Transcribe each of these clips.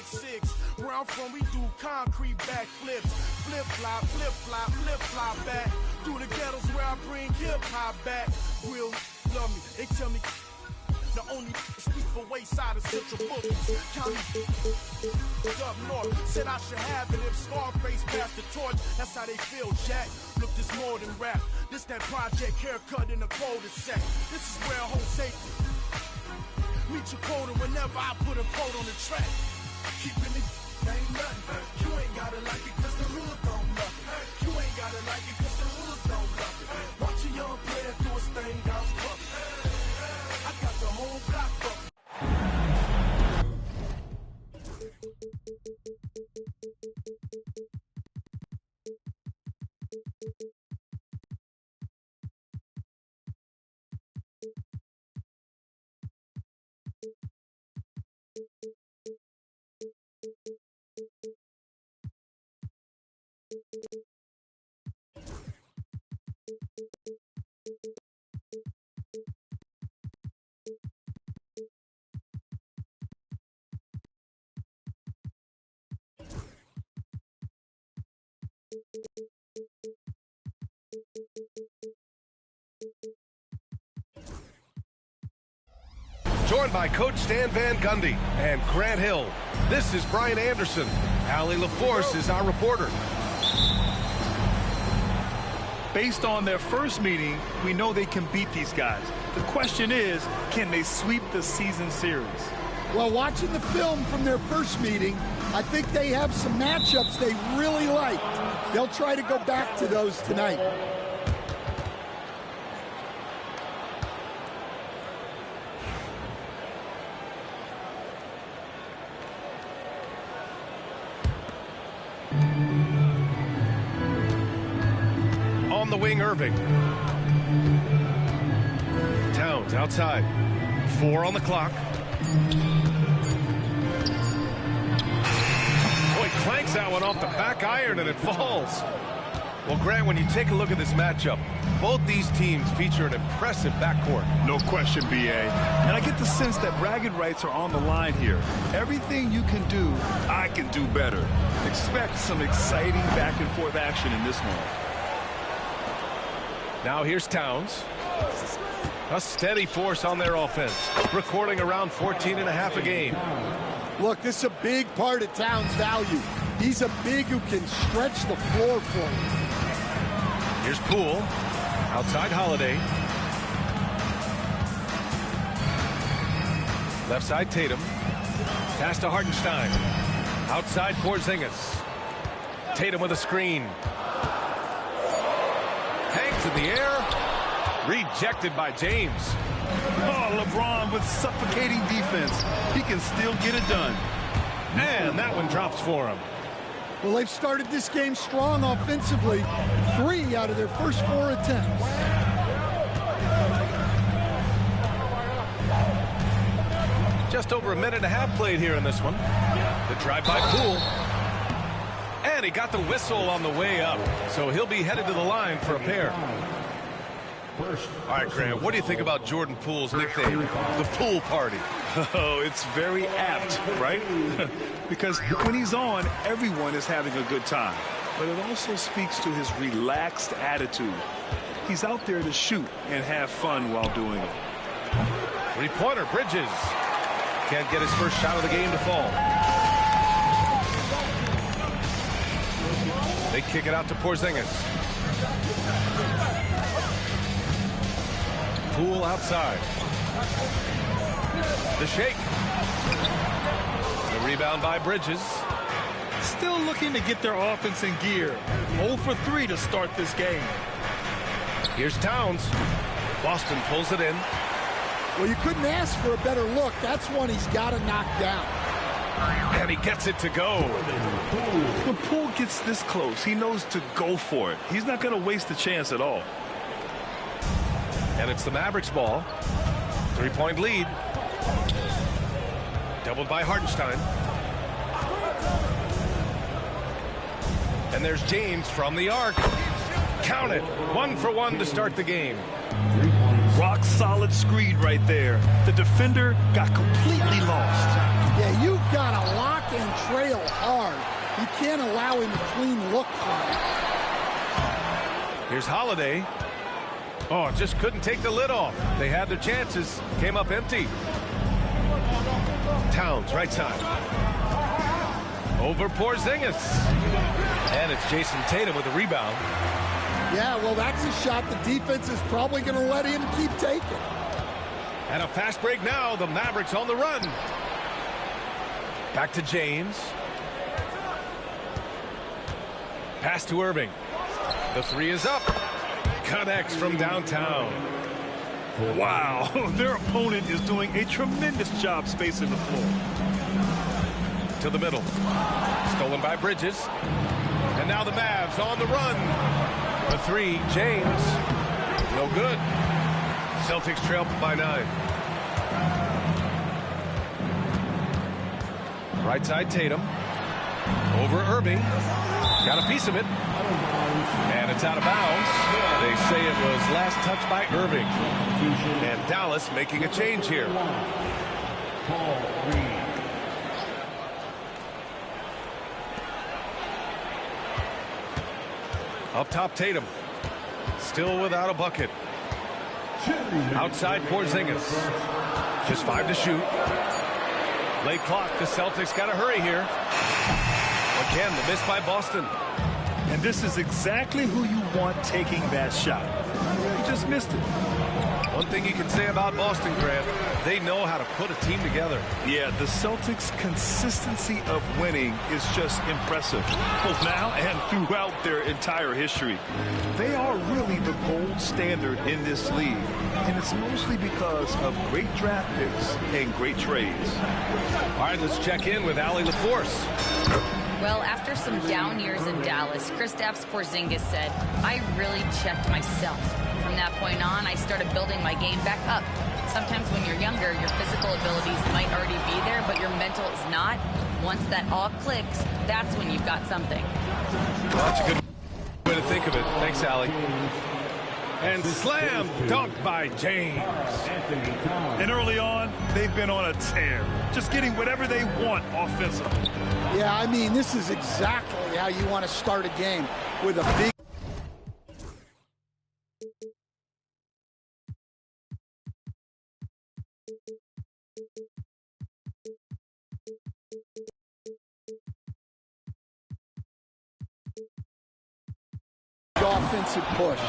86. Where I'm from, we do concrete backflips. Flip-flop, flip-flop, flip-flop back. Through the ghettos where I bring hip-hop back. Real love me, they tell me the only speak for wayside is Central Bookings. County up north said I should have it if Scarface passed the torch. That's how they feel, Jack. Look, this more than rap. This that project haircut in a cul-de-sac. This is where a whole safety meet your quota whenever I put a quote on the track. Keeping it ain't nothing. You ain't gotta like it cause the hood don't love it. You ain't gotta like it cause the hood don't love it. Watch a young player do his thing down club. I got the whole block up. Joined by Coach Stan Van Gundy and Grant Hill. This is Brian Anderson. Allie LaForce is our reporter. Based on their first meeting, we know they can beat these guys. The question is, can they sweep the season series? Well, watching the film from their first meeting, I think they have some matchups they really like. They'll try to go back to those tonight. On the wing, Irving. Towns outside. 4 on the clock. Boy, clanks that one off the back iron and it falls. Well, Grant, when you take a look at this matchup, both these teams feature an impressive backcourt. No question, B.A. And I get the sense that bragging rights are on the line here. Everything you can do, I can do better. Expect some exciting back-and-forth action in this one. Now here's Towns. A steady force on their offense, recording around 14.5 a game. Look, this is a big part of Towns' value. He's a big who can stretch the floor for him. Here's Poole. Outside Holiday. Left side Tatum. Pass to Hartenstein. Outside Porzingis. Tatum with a screen. Hangs in the air. Rejected by James. Oh, LeBron with suffocating defense. He can still get it done. And that one drops for him. Well, they've started this game strong offensively. 3 out of their first 4 attempts. Just over a minute and a half played here in this one. The drive by Poole. And he got the whistle on the way up. So he'll be headed to the line for a pair. All right, Grant, what do you think about Jordan Poole's nickname, the Pool Party? Oh, it's very apt, right? Because when he's on, everyone is having a good time. But it also speaks to his relaxed attitude. He's out there to shoot and have fun while doing it. Three-pointer, Bridges. Can't get his first shot of the game to fall. They kick it out to Porzingis. Poole outside. The shake. The rebound by Bridges. Still looking to get their offense in gear. 0 for 3 to start this game. Here's Towns. Boston pulls it in. Well, you couldn't ask for a better look. That's one he's got to knock down. And he gets it to go. When Poole gets this close, he knows to go for it. He's not going to waste the chance at all. And it's the Mavericks ball. 3-point lead. Doubled by Hartenstein. And there's James from the arc. Count it. 1 for 1 to start the game. Rock solid screen right there. The defender got completely lost. Yeah, you've got to lock and can't allow him a clean look from that. Here's Holiday. Oh, just couldn't take the lid off. They had their chances. Came up empty. Towns, right side. Over Porzingis. And it's Jason Tatum with the rebound. Yeah, well, that's a shot the defense is probably going to let him keep taking. And a fast break now. The Mavericks on the run. Back to James. Pass to Irving. The three is up. Connects from downtown. Wow, their opponent is doing a tremendous job spacing the floor. To the middle. Stolen by Bridges. And now the Mavs on the run. The three, James. No good. Celtics trail by 9. Right side, Tatum. Over Irving. Got a piece of it. And it's out of bounds. They say it was last touched by Irving. And Dallas making a change here. Up top, Tatum. Still without a bucket. Outside, Porzingis. Just 5 to shoot. Late clock. The Celtics got to hurry here. Again, the miss by Boston. And this is exactly who you want taking that shot. You just missed it. One thing you can say about Boston, Grant, they know how to put a team together. Yeah, the Celtics' consistency of winning is just impressive, both now and throughout their entire history. They are really the gold standard in this league, and it's mostly because of great draft picks and great trades. All right, let's check in with Allie LaForce. Well, after some down years in Dallas, Kristaps Porzingis said, "I really checked myself. From that point on, I started building my game back up. Sometimes when you're younger, your physical abilities might already be there, but your mental is not. Once that all clicks, that's when you've got something." Well, that's a good way to think of it. Thanks, Allie. And slam dunk by James. And early on, they've been on a tear, just getting whatever they want offensively. Yeah, I mean, this is exactly how you want to start a game, with a big... offensive push.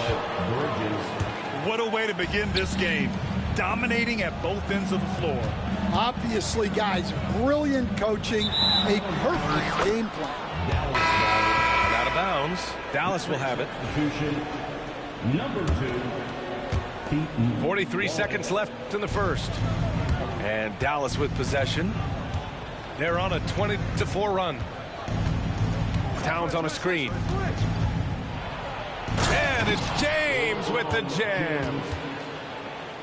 What a way to begin this game, dominating at both ends of the floor. Obviously, guys, brilliant coaching, a perfect game plan. And out of bounds. Dallas will have it. Number 2. 43 seconds left in the first. And Dallas with possession. They're on a 20-4 run. Towns on a screen. And it's James with the jam.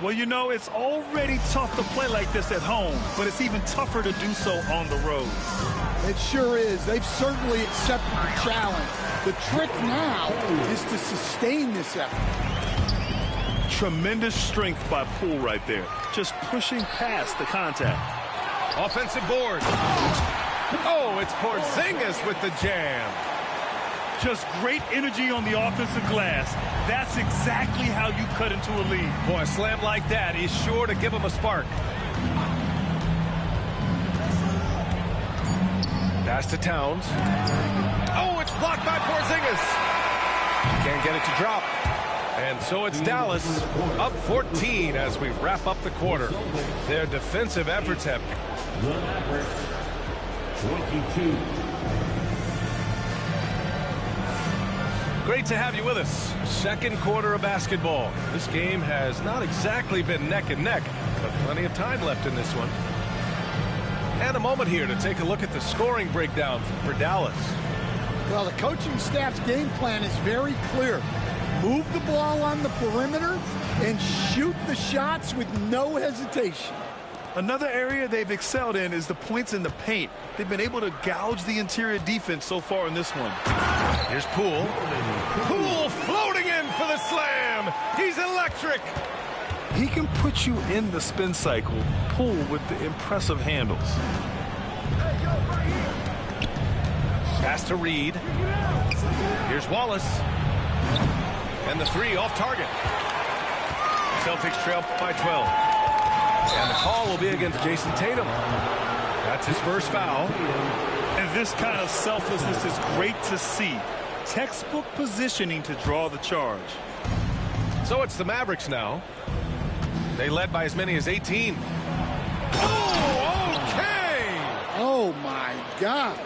Well, you know, it's already tough to play like this at home, but it's even tougher to do so on the road. It sure is. They've certainly accepted the challenge. The trick now is to sustain this effort. Tremendous strength by Poole right there, just pushing past the contact. Offensive board. Oh, it's Porzingis with the jam. Just great energy on the offensive glass. That's exactly how you cut into a lead. Boy, a slam like that is sure to give him a spark. Pass to Towns. Oh, it's blocked by Porzingis. Can't get it to drop. And so it's Dallas up 14 as we wrap up the quarter. Their defensive efforts have... 22. Great to have you with us. Second quarter of basketball. This game has not exactly been neck and neck, but plenty of time left in this one. And a moment here to take a look at the scoring breakdown for Dallas. Well, the coaching staff's game plan is very clear. Move the ball on the perimeter and shoot the shots with no hesitation. Another area they've excelled in is the points in the paint. They've been able to gouge the interior defense so far in this one. Here's Poole. Poole floating in for the slam. He's electric. He can put you in the spin cycle. Poole with the impressive handles. Pass to Reed. Here's Wallace. And the three off target. Celtics trail by 12. And the call will be against Jason Tatum. That's his first foul. And this kind of selflessness is great to see. Textbook positioning to draw the charge. So it's the Mavericks now. They led by as many as 18. Oh, okay! Oh, my gosh.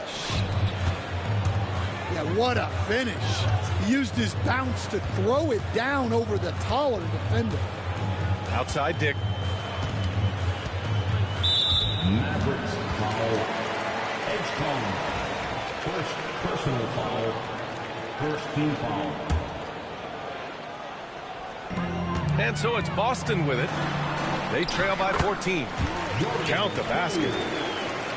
Yeah, what a finish. He used his bounce to throw it down over the taller defender. Outside Dick. Mavericks foul. Edge call. First personal foul. First team foul. And so it's Boston with it. They trail by 14. Count the basket.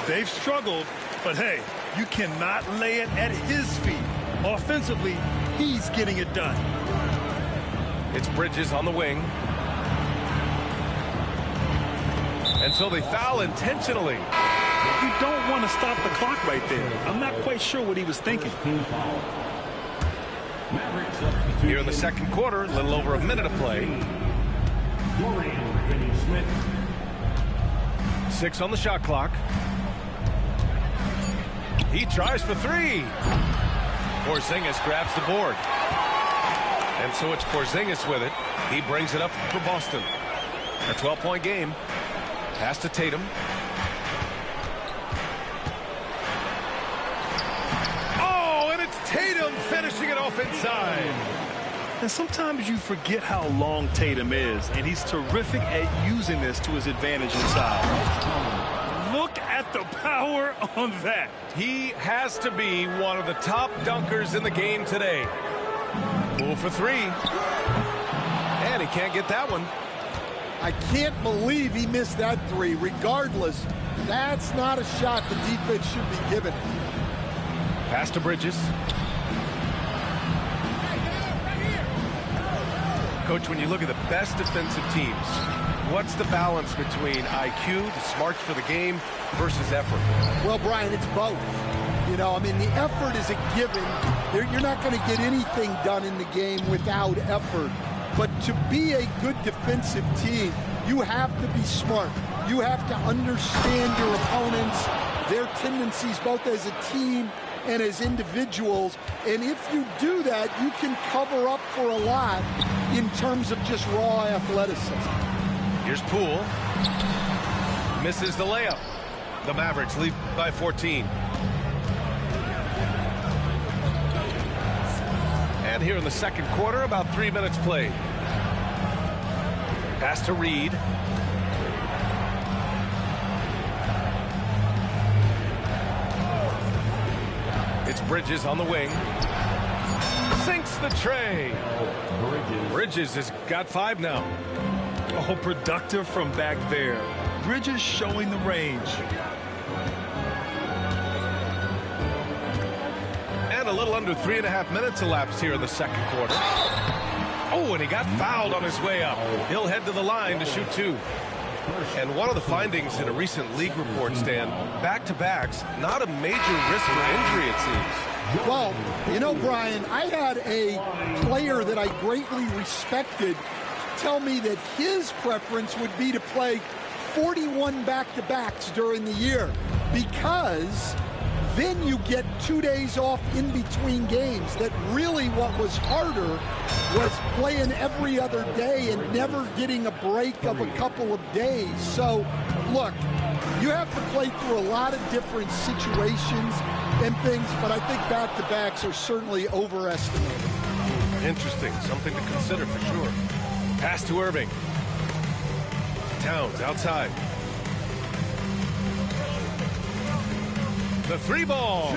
They've struggled, but hey, you cannot lay it at his feet. Offensively, he's getting it done. It's Bridges on the wing. And so they foul intentionally. You don't want to stop the clock right there. I'm not quite sure what he was thinking. Here in the second quarter, a little over a minute of play. 6 on the shot clock. He tries for three. Porzingis grabs the board. And so it's Porzingis with it. He brings it up for Boston. A 12-point game. Pass to Tatum. Oh, and it's Tatum finishing it off inside. And sometimes you forget how long Tatum is, and he's terrific at using this to his advantage inside. Look at the power on that. He has to be one of the top dunkers in the game today. Poole for three. And he can't get that one. I can't believe he missed that three. Regardless, that's not a shot the defense should be giving. Pass to Bridges. Coach, when you look at the best defensive teams, what's the balance between IQ, the smarts for the game, versus effort? Well, Brian, it's both. You know, I mean, the effort is a given. You're not going to get anything done in the game without effort. But to be a good defensive team, you have to be smart. You have to understand your opponents, their tendencies, both as a team and as individuals. And if you do that, you can cover up for a lot in terms of just raw athleticism. Here's Poole. Misses the layup. The Mavericks lead by 14. And here in the second quarter, about 3 minutes played. Pass to Reed. It's Bridges on the wing. Sinks the tray. Bridges has got 5 now. Oh, productive from back there. Bridges showing the range. And a little under 3.5 minutes elapsed here in the second quarter. Oh, and he got fouled on his way up. He'll head to the line to shoot 2. And one of the findings in a recent league report, Stan, back-to-backs, not a major risk for injury, it seems. Well, you know, Brian, I had a player that I greatly respected tell me that his preference would be to play 41 back-to-backs during the year because then you get 2 days off in between games. That really what was harder was playing every other day and never getting a break of a couple of days. So, look, you have to play through a lot of different situations and things, but I think back-to-backs are certainly overestimated. Interesting. Something to consider for sure. Pass to Irving. Towns outside. The 3 ball.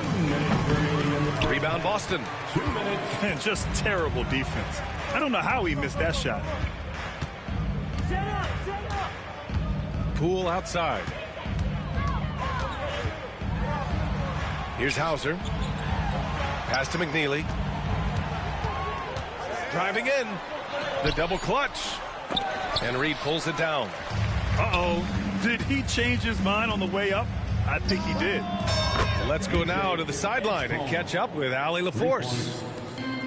Rebound Boston. 2 minutes. And just terrible defense. I don't know how he missed that shot. Poole outside. Here's Hauser. Pass to McNeely. Driving in. The double clutch. And Reed pulls it down. Uh-oh. Did he change his mind on the way up? I think he did. Let's go now to the sideline and catch up with Allie LaForce.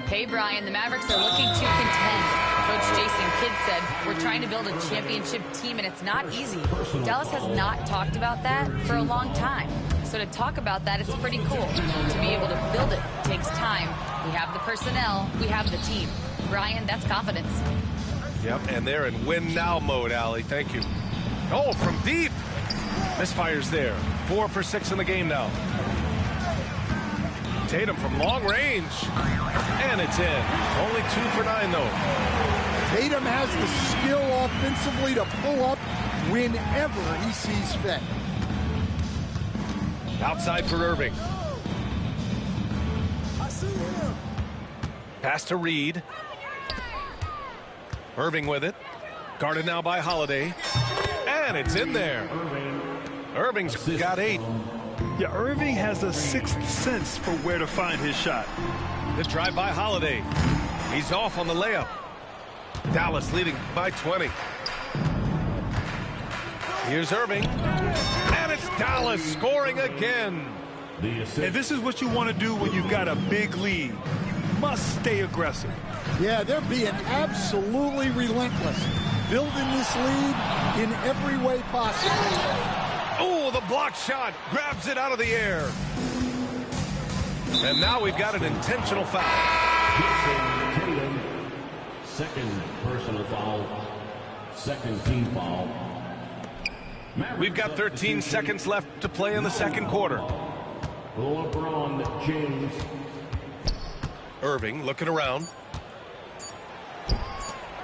Hey, Brian, the Mavericks are looking to contend. Coach Jason Kidd said, we're trying to build a championship team, and it's not easy. Dallas has not talked about that for a long time. So to talk about that, it's pretty cool. To be able to build it takes time. We have the personnel. We have the team. Brian, that's confidence. Yep, and they're in win-now mode, Allie. Thank you. Oh, from deep. Misfires there. 4 for 6 in the game now. Tatum from long range. And it's in. Only 2 for 9, though. Tatum has the skill offensively to pull up whenever he sees fit. Outside for Irving. Pass to Reed. Irving with it. Guarded now by Holiday. And it's in there. Irving's got 8. Yeah, Irving has a sixth sense for where to find his shot. The drive by Holiday. He's off on the layup. Dallas leading by 20. Here's Irving. And it's Dallas scoring again. And this is what you want to do when you've got a big lead. You must stay aggressive. Yeah, they're being absolutely relentless. Building this lead in every way possible. Oh, the block shot. Grabs it out of the air. And now we've got an intentional foul. Second personal foul. Second team foul. We've got 13 seconds left to play in the second quarter. LeBron James. Irving looking around.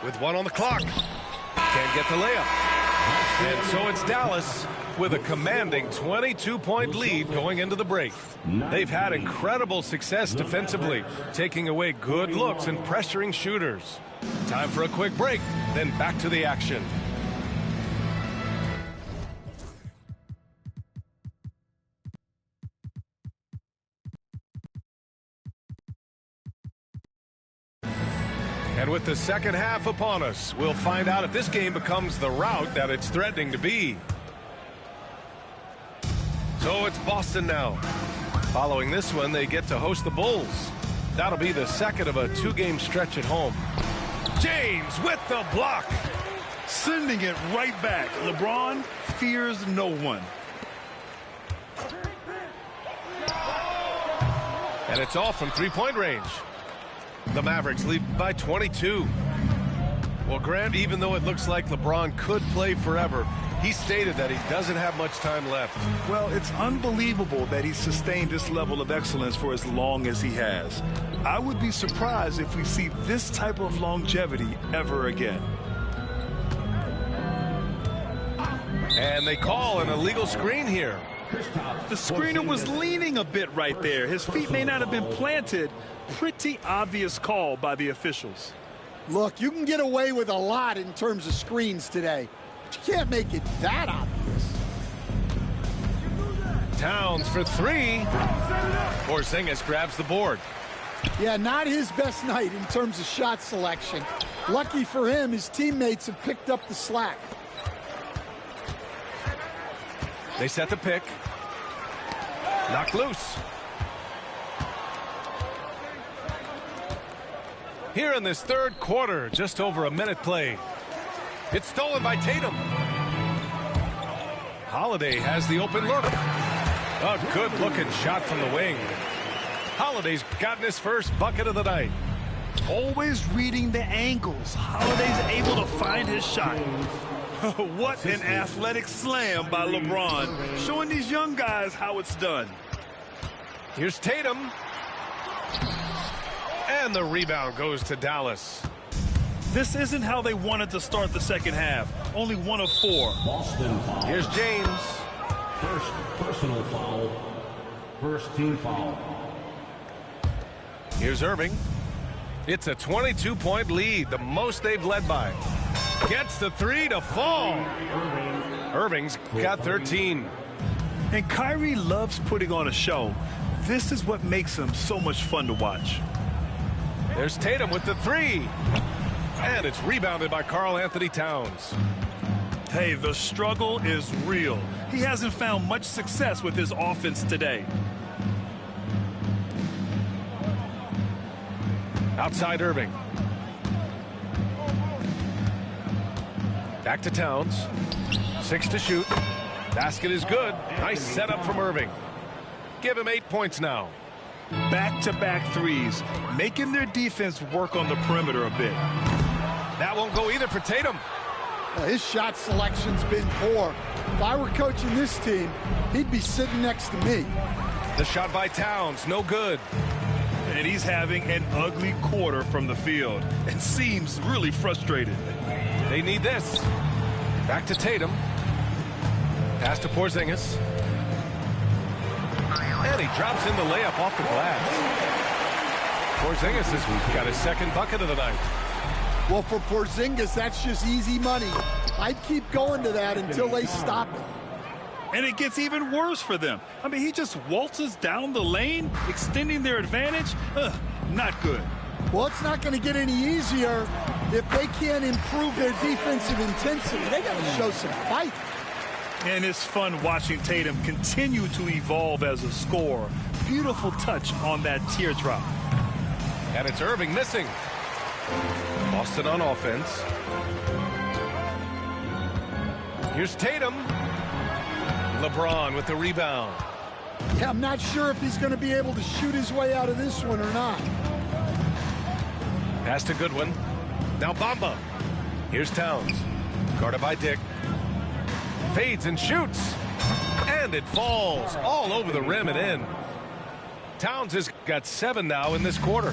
With 1 on the clock. Can't get the layup. And so it's Dallas with a commanding 22-point lead going into the break. They've had incredible success defensively, taking away good looks and pressuring shooters. Time for a quick break, then back to the action. And with the second half upon us, we'll find out if this game becomes the rout that it's threatening to be. So it's Boston now. Following this one, they get to host the Bulls. That'll be the second of a 2-game stretch at home. James with the block. Sending it right back. LeBron fears no one. And it's off from 3-point range. The Mavericks lead by 22. Well, Grant, even though it looks like LeBron could play forever, he stated that he doesn't have much time left. Well, it's unbelievable that he's sustained this level of excellence for as long as he has. I would be surprised if we see this type of longevity ever again. And they call an illegal screen here. The screener was leaning a bit right there. His feet may not have been planted. Pretty obvious call by the officials. Look, you can get away with a lot in terms of screens today, but you can't make it that obvious. Towns for 3. Porzingis grabs the board. Yeah, not his best night in terms of shot selection. Lucky for him, his teammates have picked up the slack. They set the pick. Knocked loose. Here in this third quarter, just over a minute played. It's stolen by Tatum. Holiday has the open look. A good-looking shot from the wing. Holiday's gotten his first bucket of the night. Always reading the angles. Holiday's able to find his shot. What an athletic slam by LeBron, showing these young guys how it's done. Here's Tatum. And the rebound goes to Dallas. This isn't how they wanted to start the second half. Only 1 of 4. Boston foul. Here's James. First personal foul. First team foul. Here's Irving. It's a 22-point lead, the most they've led by. Gets the 3 to fall. Irving's got 13. And Kyrie loves putting on a show. This is what makes him so much fun to watch. There's Tatum with the 3. And it's rebounded by Karl Anthony Towns. Hey, the struggle is real. He hasn't found much success with his offense today. Outside Irving. Back to Towns. 6 to shoot. Basket is good. Nice setup from Irving. Give him 8 points now. Back-to-back threes, making their defense work on the perimeter a bit. That won't go either for Tatum. His shot selection's been poor. If I were coaching this team, he'd be sitting next to me. The shot by Towns, no good. And he's having an ugly quarter from the field and seems really frustrated. They need this. Back to Tatum. Pass to Porzingis. And he drops in the layup off the glass. Porzingis has got his second bucket of the night. Well, for Porzingis, that's just easy money. I'd keep going to that until they stop it. And it gets even worse for them. I mean, he just waltzes down the lane, extending their advantage. Not good. Well, it's not going to get any easier if they can't improve their defensive intensity. They got to show some fight. And it's fun watching Tatum continue to evolve as a scorer. Beautiful touch on that teardrop. And it's Irving missing. Boston on offense. Here's Tatum. LeBron with the rebound. Yeah, I'm not sure if he's going to be able to shoot his way out of this one or not. Pass to Goodwin. Now Bamba. Here's Towns. Guarded by Dick. Fades and shoots. And it falls all over the rim and in. Towns has got 7 now in this quarter.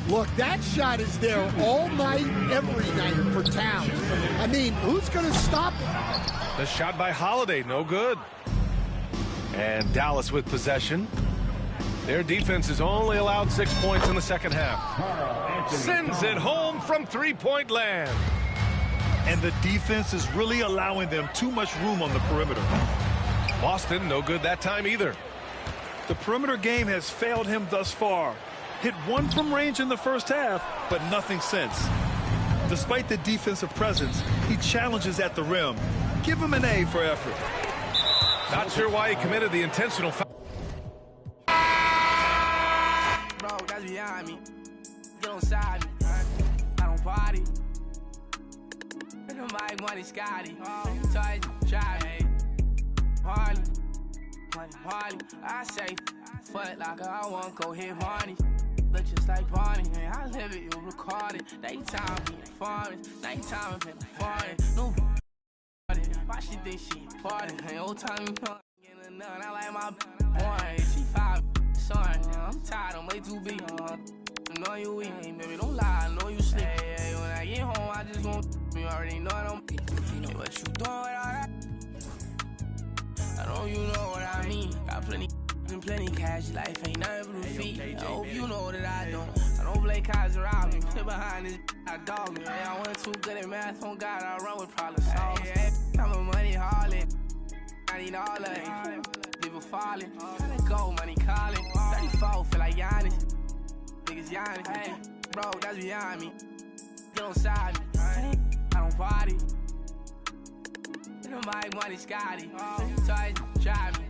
Look, that shot is there all night, every night for Towns. I mean, who's going to stop him? The shot by Holiday, no good. And Dallas with possession. Their defense has only allowed 6 points in the second half. Sends it home from three-point land. And the defense is really allowing them too much room on the perimeter. Boston, no good that time either. The perimeter game has failed him thus far. Hit 1 from range in the first half, but nothing since. Despite the defensive presence, he challenges at the rim. Give him an A for effort. Not sure why he committed the intentional foul. Bro, that's behind me. Get on side me. I don't party. My money, Scotty. Touch, try me. Harley. Money, I say, foot like I want go hit Barney. Look just like Barney. Man, I live it, you record it. Daytime be performance. Nighttime been performing. No why she think she important? Hey, old time you getting none. I like my boy. She 5 son. I'm tired, I'm way too big. I know you weak, baby. Don't lie, I know you sleep. Hey, when I get home, I just gon' you already know I don't. Hey, what you doing with all that? I know you know what I mean. Got plenty cash. Life ain't nothing but a feet. I hope you know that I don't play cards around me. Play behind this, I dog me. Hey, I wasn't too good at math. On God, I run with problem solvers. Hey, I'm a money harlot. I need all of it. People falling. Gotta go, money calling. 34, feel like Giannis. Niggas Giannis. Hey, bro, that's behind me. Get on side me. I don't party. My money, Scotty. Touch, try me.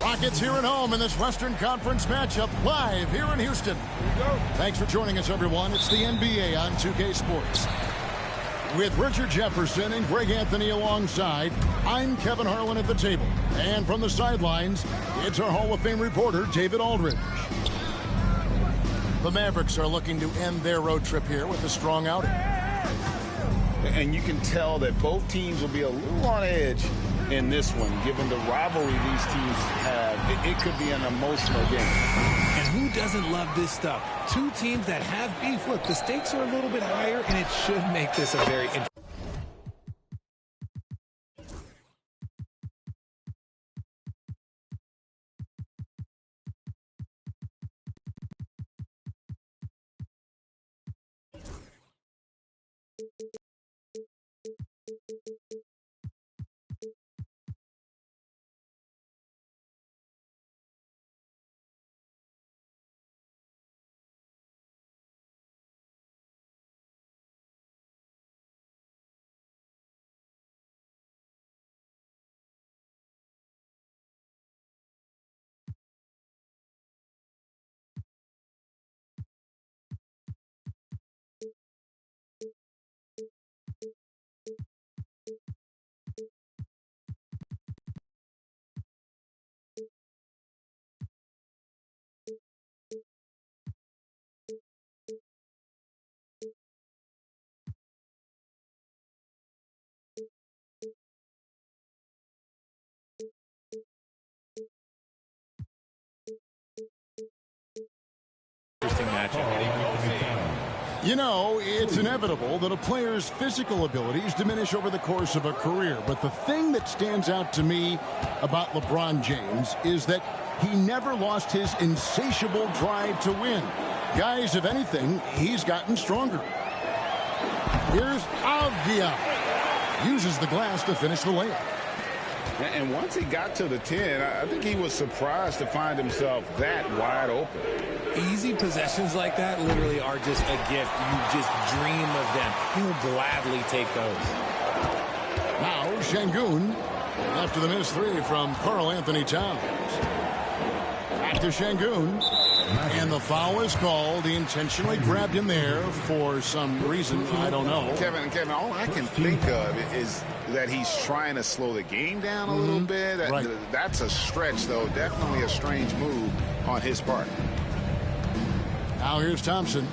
Rockets here at home in this Western Conference matchup live here in Houston. Thanks for joining us, everyone. It's the NBA on 2K Sports. With Richard Jefferson and Greg Anthony alongside, I'm Kevin Harlan at the table. And from the sidelines, it's our Hall of Fame reporter, David Aldridge. The Mavericks are looking to end their road trip here with a strong outing. And you can tell that both teams will be a little on edge in this one. Given the rivalry these teams have, it could be an emotional game. And who doesn't love this stuff? Two teams that have beef. Look, the stakes are a little bit higher, and it should make this a very interesting. matchup. You know, it's inevitable that a player's physical abilities diminish over the course of a career. But the thing that stands out to me about LeBron James is that he never lost his insatiable drive to win. Guys, if anything, he's gotten stronger. Here's Avdia. Uses the glass to finish the layup. And once he got to the 10, I think he was surprised to find himself that wide open. Easy possessions like that literally are just a gift. You just dream of them. He'll gladly take those. Now, Şengün after the missed three from Karl Anthony Towns. Back to Şengün. And the foul is called. He intentionally grabbed him there for some reason. I don't know. Kevin, all I can think of is that he's trying to slow the game down a little bit. Right. That's a stretch, though. Definitely a strange move on his part. Now here's Thompson.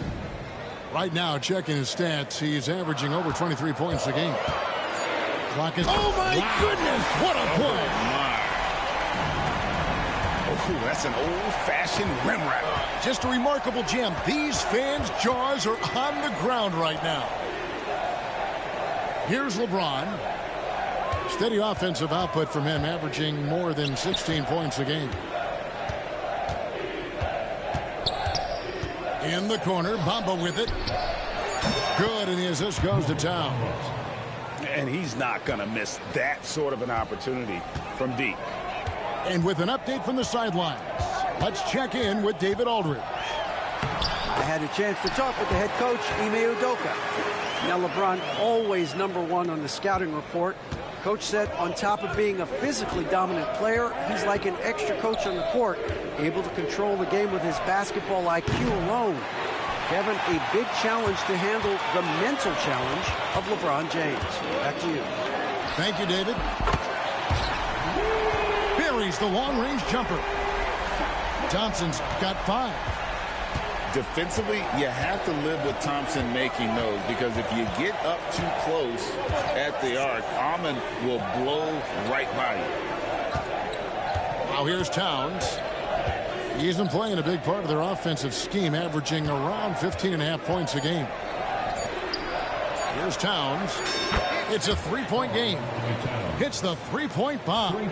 Right now, checking his stats, he's averaging over 23 points a game. Clock is... Oh, my goodness! What a play! Oh, that's an old-fashioned rim wrap. Just a remarkable jam. These fans' jaws are on the ground right now. Here's LeBron. Steady offensive output from him, averaging more than 16 points a game. In the corner, Bamba with it. Good, and the assist goes to Towns. And he's not going to miss that sort of an opportunity from deep. And with an update from the sidelines, let's check in with David Aldridge. I had a chance to talk with the head coach, Ime Udoka. Now LeBron always #1 on the scouting report. Coach said on top of being a physically dominant player, he's like an extra coach on the court, able to control the game with his basketball IQ alone. Kevin, a big challenge to handle the mental challenge of LeBron James. Back to you. Thank you, David. Buries the long-range jumper. Thompson's got 5. Defensively, you have to live with Thompson making those, because if you get up too close at the arc, Ahmed will blow right by you. Now here's Towns. He's been playing a big part of their offensive scheme, averaging around 15.5 points a game. Here's Towns. It's a three-point game. Hits the three-point bomb.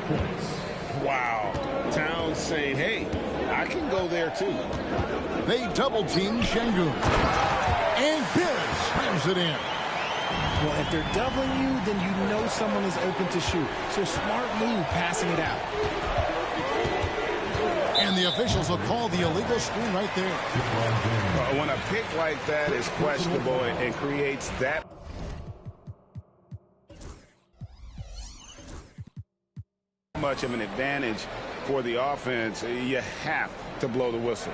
Wow. Towns saying, hey, I can go there too. They double-team Şengün. And Biz slams it in. Well, if they're doubling you, then you know someone is open to shoot. So smart move passing it out. And the officials will call the illegal screen right there. When a pick like that is questionable and creates that much of an advantage for the offense, you have to blow the whistle.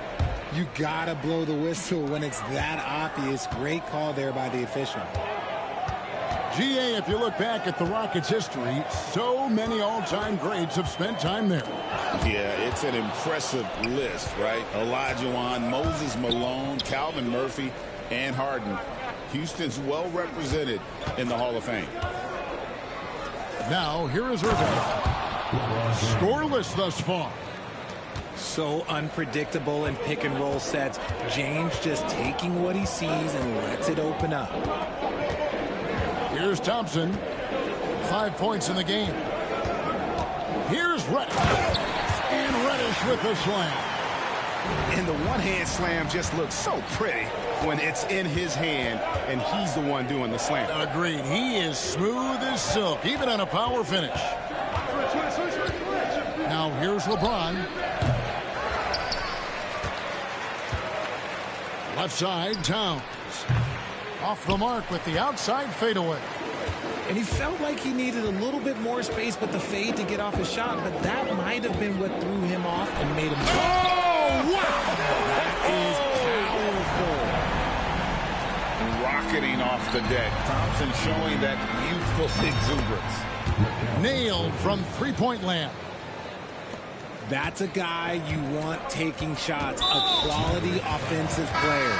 You gotta blow the whistle when it's that obvious. Great call there by the official. GA, if you look back at the Rockets' history, so many all-time greats have spent time there. Yeah, it's an impressive list, right? Olajuwon, Moses Malone, Calvin Murphy, and Harden. Houston's well represented in the Hall of Fame. Now, here is Irving. Scoreless thus far. So unpredictable in pick and roll sets. James just taking what he sees and lets it open up. Here's Thompson. 5 points in the game. Here's Reddish. And Reddish with the slam. And the one-hand slam just looks so pretty when it's in his hand and he's the one doing the slam. Agreed. He is smooth as silk, even on a power finish. Now here's LeBron. Left side, Towns. Off the mark with the outside fadeaway. And he felt like he needed a little bit more space with the fade to get off his shot, but that might have been what threw him off and made him... Oh, wow! That is powerful. Rocketing off the deck. Thompson showing that youthful exuberance. Nailed from three-point land. That's a guy you want taking shots, a quality offensive player.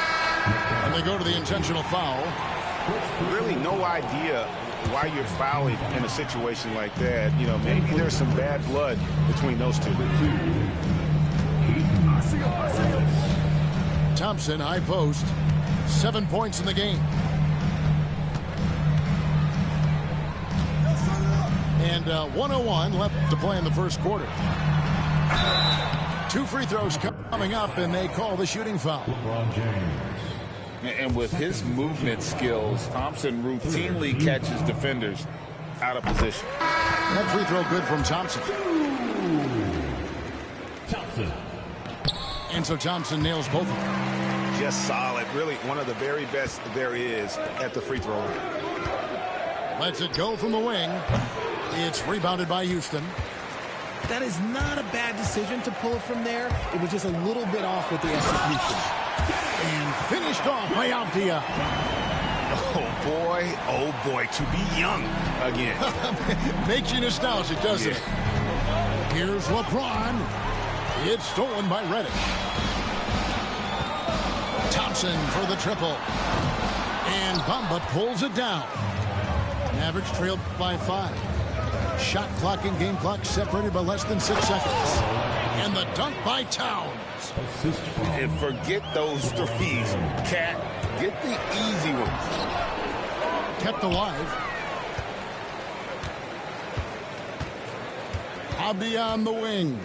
And they go to the intentional foul. Really no idea why you're fouling in a situation like that. You know, maybe there's some bad blood between those two. Thompson, high post. 7 points in the game. And 1:01 left to play in the first quarter. 2 free throws coming up, and they call the shooting foul. And with his movement skills, Thompson routinely catches defenders out of position. That free throw good from Thompson. And so Thompson nails both of them. Just solid. Really one of the very best there is at the free throw line. Lets it go from the wing. It's rebounded by Houston. That is not a bad decision to pull it from there. It was just a little bit off with the execution. And finished off by Avdia. Oh boy, to be young again. Makes you nostalgic, doesn't it? Here's LeBron. It's stolen by Reddish. Thompson for the triple. And Bamba pulls it down. Average trailed by 5. Shot clock and game clock separated by less than 6 seconds. And the dunk by Towns. And forget those threes. Cat, get the easy ones. Kept alive. Avdia on the wing.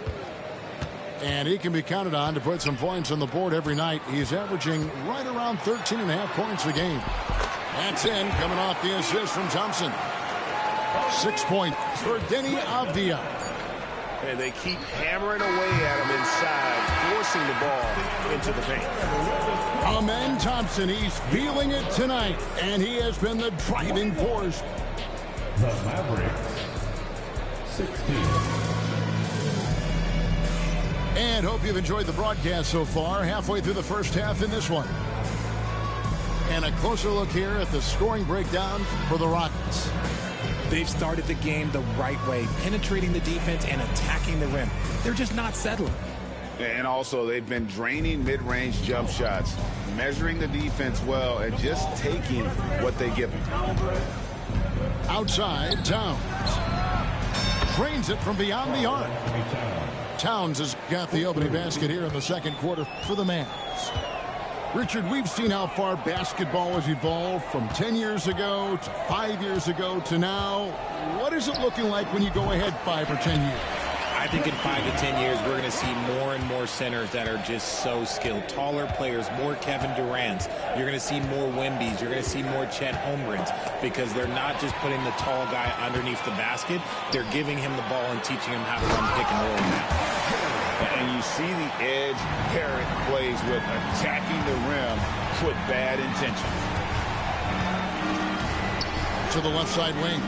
And he can be counted on to put some points on the board every night. He's averaging right around 13.5 points a game. That's in, coming off the assist from Thompson. 6 points for Denny Avdia. And they keep hammering away at him inside, forcing the ball into the paint. Amen Thompson, he's feeling it tonight, and he has been the driving force. The Mavericks, 16. And hope you've enjoyed the broadcast so far. Halfway through the first half in this one. And a closer look here at the scoring breakdown for the Rockets. They've started the game the right way, penetrating the defense and attacking the rim. They're just not settling. And also, they've been draining mid-range jump shots, measuring the defense well, and just taking what they give them. Outside, Towns. Drains it from beyond the arc. Towns has got the opening basket here in the second quarter for the Mavs. Richard, we've seen how far basketball has evolved from 10 years ago to 5 years ago to now. What is it looking like when you go ahead 5 or 10 years? I think in 5 to 10 years, we're going to see more and more centers that are just so skilled. Taller players, more Kevin Durant's. You're going to see more Wembys. You're going to see more Chet Holmgrens because they're not just putting the tall guy underneath the basket. They're giving him the ball and teaching him how to run pick and roll now. And you see the edge Parrott plays with, attacking the rim with bad intention. To the left side wing.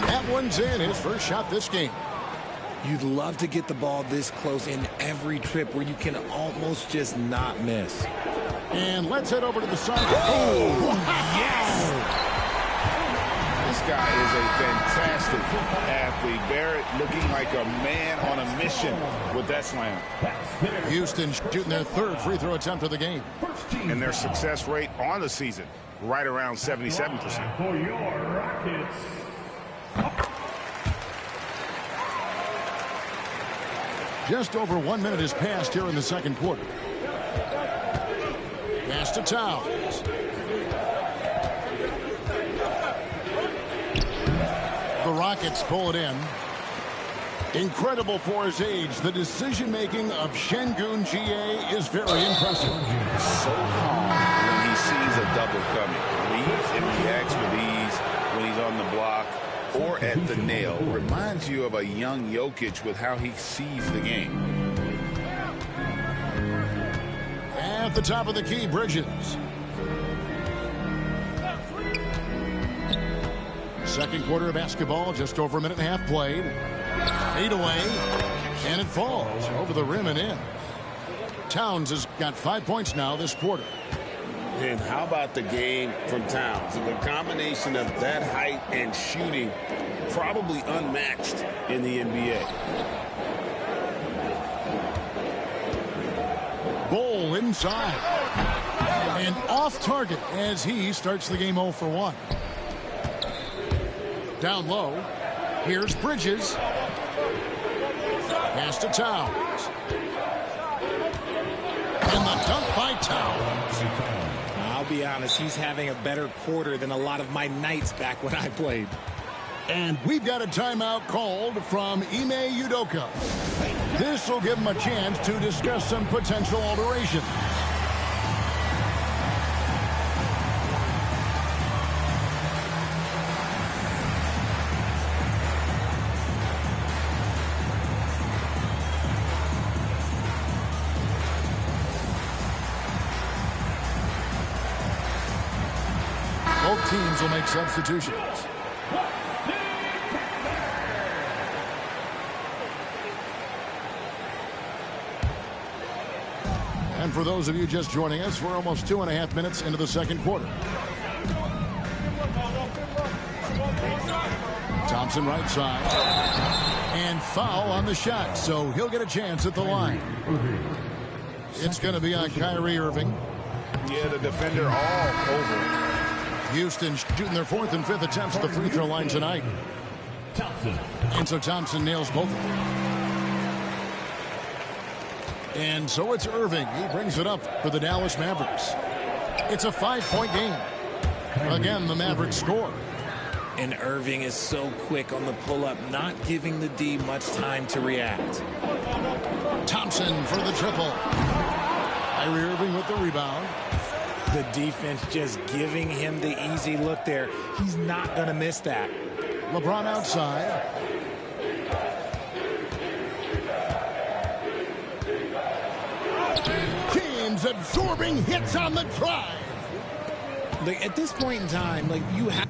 That one's in, his first shot this game. You'd love to get the ball this close in every trip where you can almost just not miss. And let's head over to the side. Oh, yes! This guy is a fantastic athlete. Barrett looking like a man on a mission with that slam. Houston shooting their third free throw attempt of the game. And their success rate on the season right around 77%. For your Rockets. Just over 1 minute has passed here in the second quarter. Pass to Towns. The Rockets pull it in. Incredible for his age. The decision-making of Şengün GA is very impressive. So calm when he sees a double coming. Reads and reacts with ease when he's on the block or at the nail. Reminds you of a young Jokic with how he sees the game. At the top of the key, Bridges. Second quarter of basketball, just over a minute and a half played. Fade away, and it falls over the rim and in. Towns has got 5 points now this quarter. And how about the game from Towns? The combination of that height and shooting, probably unmatched in the NBA. Bol inside. And off target as he starts the game 0 for 1. Down low. Here's Bridges. Pass to Towns. And the dunk by Towns. I'll be honest, he's having a better quarter than a lot of my nights back when I played. And we've got a timeout called from Ime Udoka. This will give him a chance to discuss some potential alteration. Both teams will make substitutions. And for those of you just joining us, we're almost 2.5 minutes into the second quarter. Thompson right side. And foul on the shot, so he'll get a chance at the line. It's going to be on Kyrie Irving. Yeah, the defender all over. Houston shooting their 4th and 5th attempts at the free throw line tonight. And so Thompson nails both of them. And so it's Irving. He brings it up for the Dallas Mavericks. It's a 5-point game. Again, the Mavericks score. And Irving is so quick on the pull-up, not giving the D much time to react. Thompson for the triple. Kyrie Irving with the rebound. The defense just giving him the easy look there. He's not going to miss that. LeBron outside. James absorbing hits on the drive. Like, at this point in time, like, you have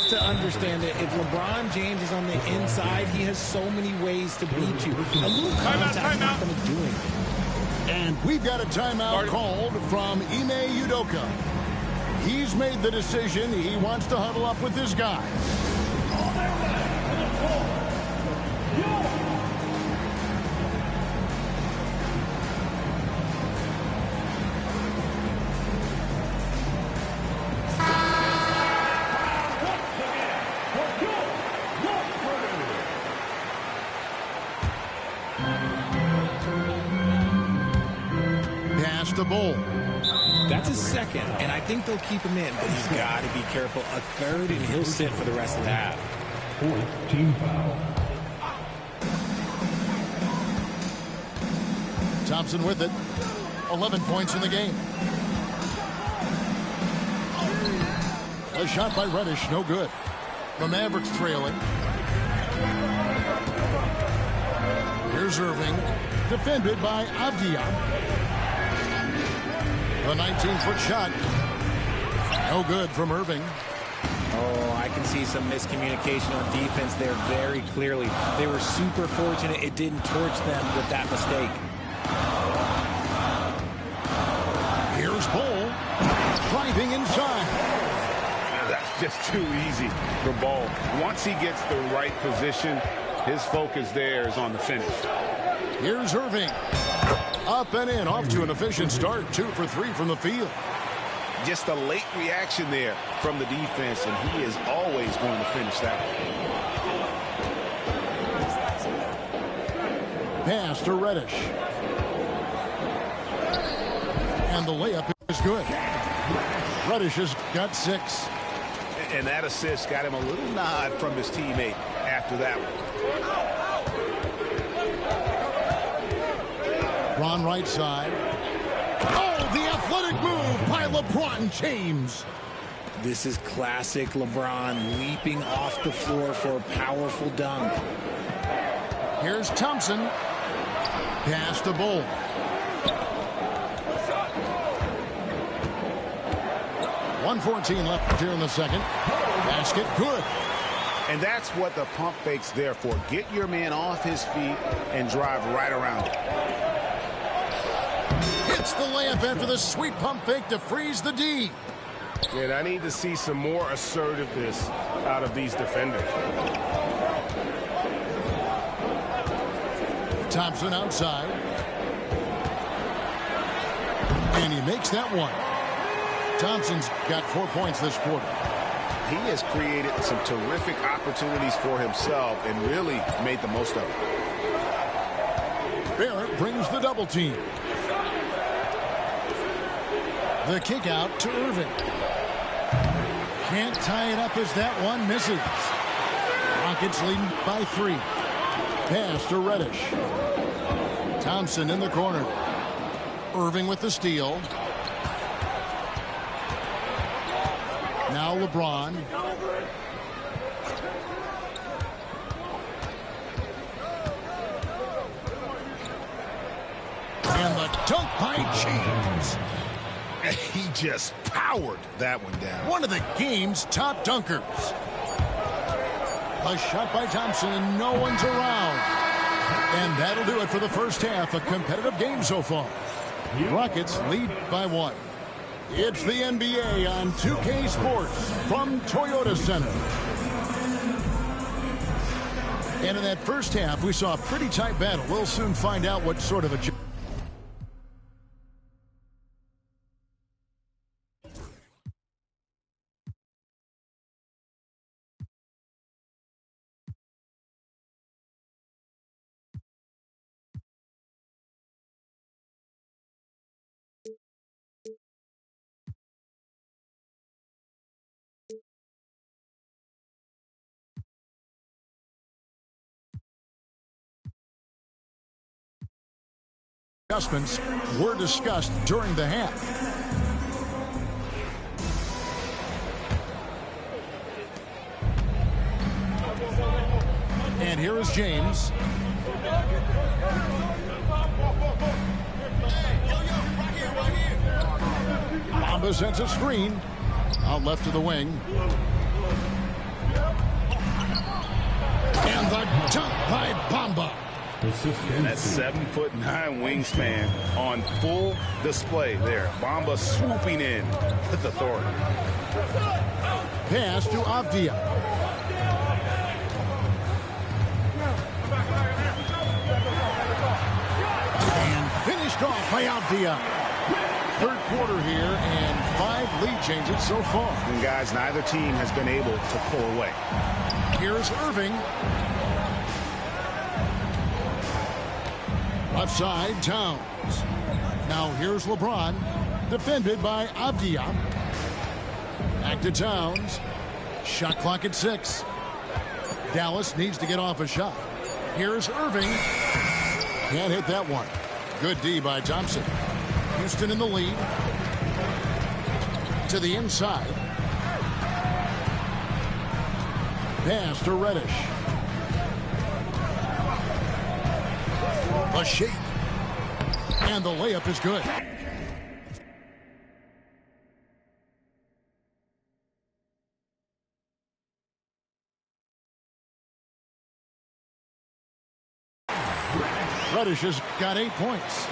to understand that if LeBron James is on the inside, he has so many ways to beat you. A little contact is not going to do anything. And we've got a timeout called from Ime Udoka. He's made the decision. He wants to huddle up with his guys. Pass to Bol. That's his second, and I think they'll keep him in, but he's got to be careful. A third, and he'll sit for the rest of the half. 4th team foul. Thompson with it. 11 points in the game. A shot by Reddish, no good. The Mavericks trail it. Here's Irving, defended by Avdia. A 19-foot shot. No good from Irving. Oh, I can see some miscommunication on defense there very clearly. They were super fortunate it didn't torch them with that mistake. Here's Bol driving inside. That's just too easy for Bol. Once he gets the right position, His focus there is on the finish. Here's Irving. Up and in, off to an efficient start. 2 for 3 from the field. Just a late reaction there from the defense, and he is always going to finish that one. Pass to Reddish. And the layup is good. Reddish has got 6. And that assist got him a little nod from his teammate after that one. Ron right side. Oh, the athletic move by LeBron James. This is classic LeBron leaping off the floor for a powerful dunk. Here's Thompson. Pass to Bull. .114 left here in the second. Basket good. And that's what the pump fake's there for. Get your man off his feet and drive right around him. Hits the layup after the sweet pump fake to freeze the D. And I need to see some more assertiveness out of these defenders. Thompson outside. And he makes that one. Thompson's got 4 points this quarter. He has created some terrific opportunities for himself and really made the most of it. Barrett brings the double team. The kick out to Irving. Can't tie it up as that one misses. Rockets leading by 3. Pass to Reddish. Thompson in the corner. Irving with the steal. Now LeBron. And the dunk by James. He just powered that one down. One of the game's top dunkers. A shot by Thompson and no one's around. And that'll do it for the first half. A competitive game so far. Rockets lead by 1. It's the NBA on 2K Sports from Toyota Center. And in that first half, we saw a pretty tight battle. We'll soon find out what sort of a... Adjustments were discussed during the half. And here is James. Bamba sends a screen. Out left to the wing. And the dunk by Bamba. That 7'9" wingspan on full display there. Bamba swooping in with authority. Pass to Avdia. And finished off by Avdia. Third quarter here and 5 lead changes so far. And guys, neither team has been able to pull away. Here's Irving. Left side, Towns. Now here's LeBron. Defended by Avdia. Back to Towns. Shot clock at 6. Dallas needs to get off a shot. Here's Irving. Can't hit that one. Good D by Thompson. Houston in the lead. To the inside. Pass to Reddish. A shake. And the layup is good. Reddish has got 8 points.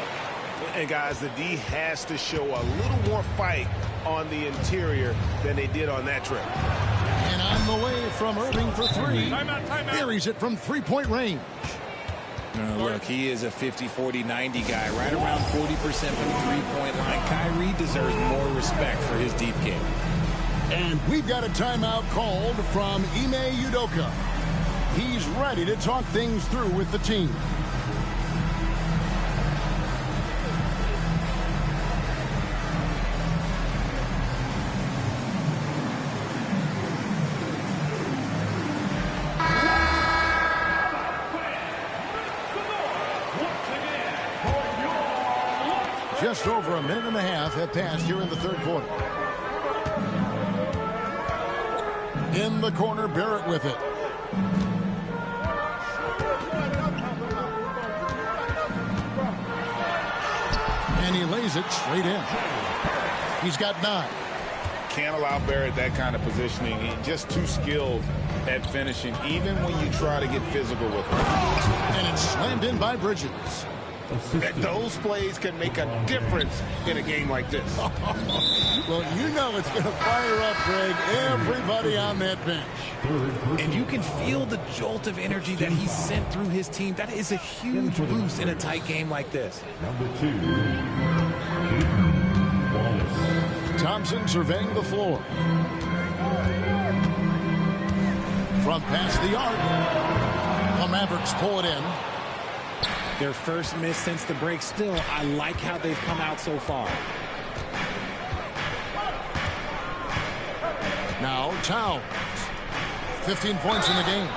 And guys, the D has to show a little more fight on the interior than they did on that trip. And on the way from Irving for three. Buries it from three-point range. Look, he is a 50-40-90 guy, right around 40% from the three-point line. Kyrie deserves more respect for his deep game. And we've got a timeout called from Ime Udoka. He's ready to talk things through with the team. Just over a minute and a half have passed here in the third quarter. In the corner, Barrett with it. And he lays it straight in. He's got 9. Can't allow Barrett that kind of positioning. He's just too skilled at finishing, even when you try to get physical with him. And it's slammed in by Bridges. Those plays can make a difference in a game like this. Well, you know it's going to fire up, Greg, everybody on that bench. And you can feel the jolt of energy that he sent through his team. That is a huge boost in a tight game like this. Number 2, Wallace. Thompson surveying the floor. From past the arc. The Mavericks pull it in. Their first miss since the break. Still, I like how they've come out so far. Now Towns. 15 points in the game.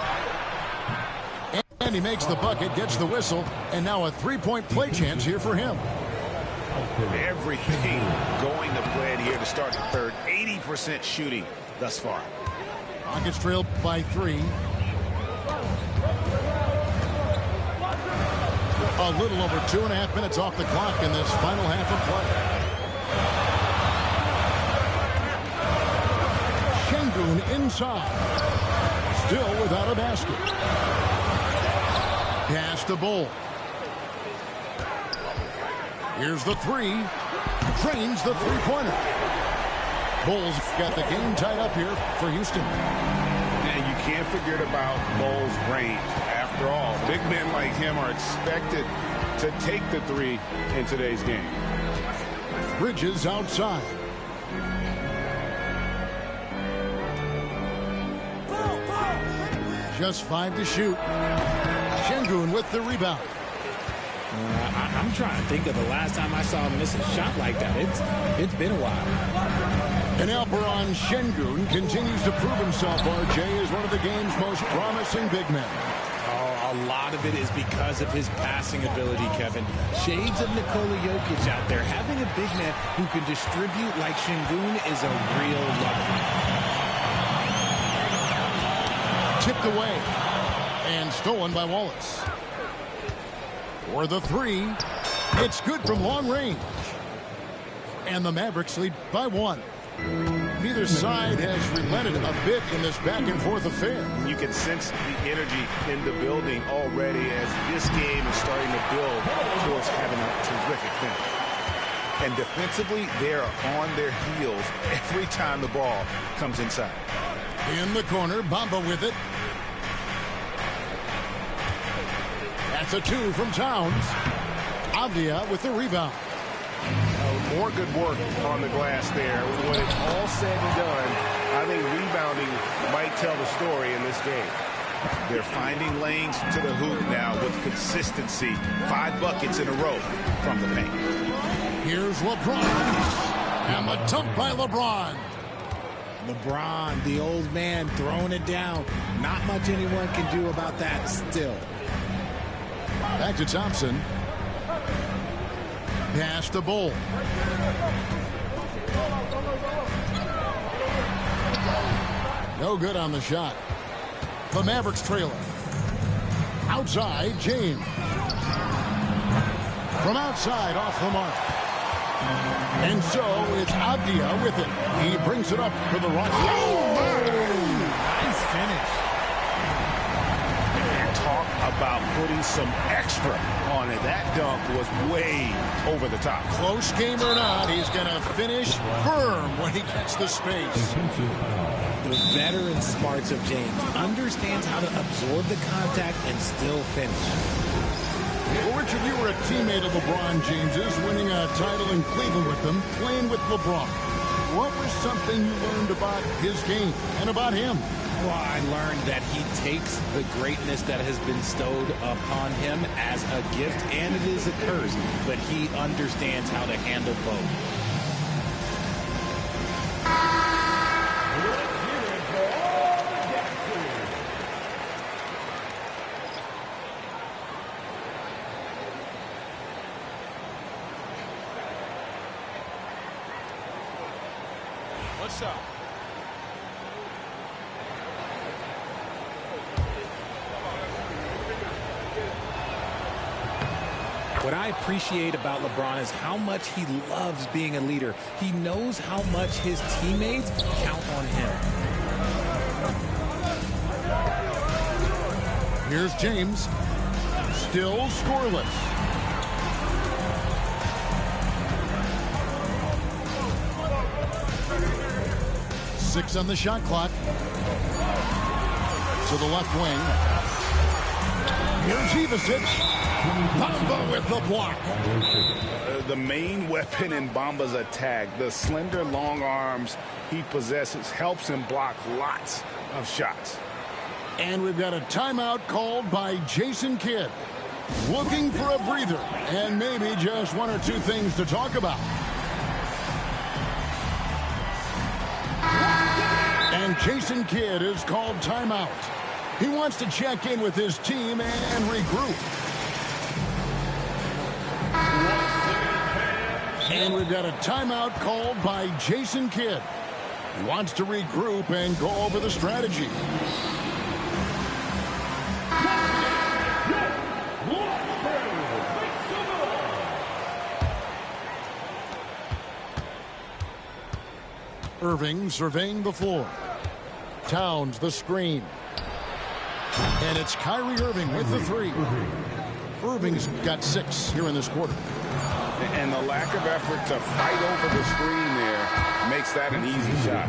And he makes the bucket, gets the whistle, and now a three-point play chance here for him. Everything going to plan here to start the third. 80% shooting thus far. Rockets trailed by 3. A little over 2.5 minutes off the clock in this final half of play. Şengün inside. Still without a basket. Pass to Bull. Here's the 3. Drains the three-pointer. Bull's got the game tied up here for Houston. And you can't forget about Bull's range. After all, big men like him are expected to take the 3 in today's game. Bridges outside. Just 5 to shoot. Şengün with the rebound. I'm trying to think of the last time I saw him miss a shot like that. It's been a while. And Alperen Şengün continues to prove himself, RJ, as one of the game's most promising big men. A lot of it is because of his passing ability, Kevin. Shades of Nikola Jokic out there. Having a big man who can distribute like Şengün is a real luxury. Tipped away and stolen by Wallace. For the 3, it's good from long range. And the Mavericks lead by 1. Neither side has relented a bit in this back-and-forth affair. You can sense the energy in the building already as this game is starting to build towards having a terrific finish. And defensively, they are on their heels every time the ball comes inside. In the corner, Bamba with it. That's a 2 from Towns. Avdia with the rebound. More good work on the glass there. When it's all said and done, I think rebounding might tell the story in this game. They're finding lanes to the hoop now with consistency. 5 buckets in a row from the paint. Here's LeBron. And the dunk by LeBron. LeBron, the old man, throwing it down. Not much anyone can do about that still. Back to Thompson. Pass to Bull. No good on the shot. The Mavericks trailing. Outside, James. From outside, off the mark. And so it's Avdia with it. He brings it up for the Rockets. Oh, my! Nice finish. Talk about putting some extra on it. That dunk was way over the top. Close game or not, he's going to finish firm when he gets the space. The veteran smarts of James understands how to absorb the contact and still finish. Well, Richard, you were a teammate of LeBron James's, winning a title in Cleveland with him, playing with LeBron. What was something you learned about his game and about him? Well, I learned that he takes the greatness that has been bestowed upon him as a gift, and it is a curse, but he understands how to handle both. What's up? What I appreciate about LeBron is how much he loves being a leader. He knows how much his teammates count on him. Here's James. Still scoreless. Six on the shot clock. To the left wing. Here's Ivicic. Bamba with the block. The main weapon in Bamba's attack, the slender, long arms he possesses, helps him block lots of shots. And we've got a timeout called by Jason Kidd. Looking for a breather and maybe just one or two things to talk about. And Jason Kidd is called timeout. He wants to check in with his team and regroup. And we've got a timeout called by Jason Kidd. He wants to regroup and go over the strategy. Irving surveying the floor. Towns the screen. And it's Kyrie Irving with the three. Irving's got 6 here in this quarter. And the lack of effort to fight over the screen there makes that an easy shot.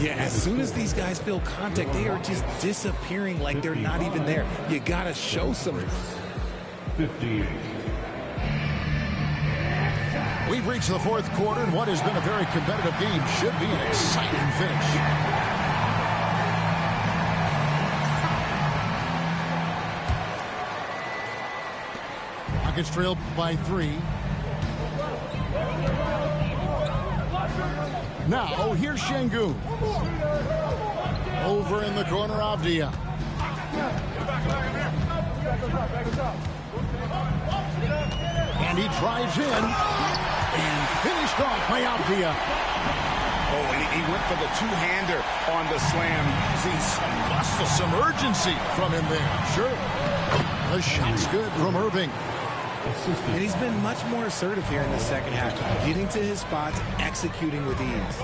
Yeah, as soon as these guys feel contact, they are just disappearing like they're not even there. You got to show some. 58. We've reached the fourth quarter, and what has been a very competitive game should be an exciting finish. Rockets trailed by 3. Now, here's Şengün. Over in the corner, Avdia. And he drives in and finished off by Avdia. Oh, and he went for the two-hander on the slam. See some muscle, some urgency from him there. Sure. The shot's good from Irving. And he's been much more assertive here in the second half, getting to his spots, executing with ease.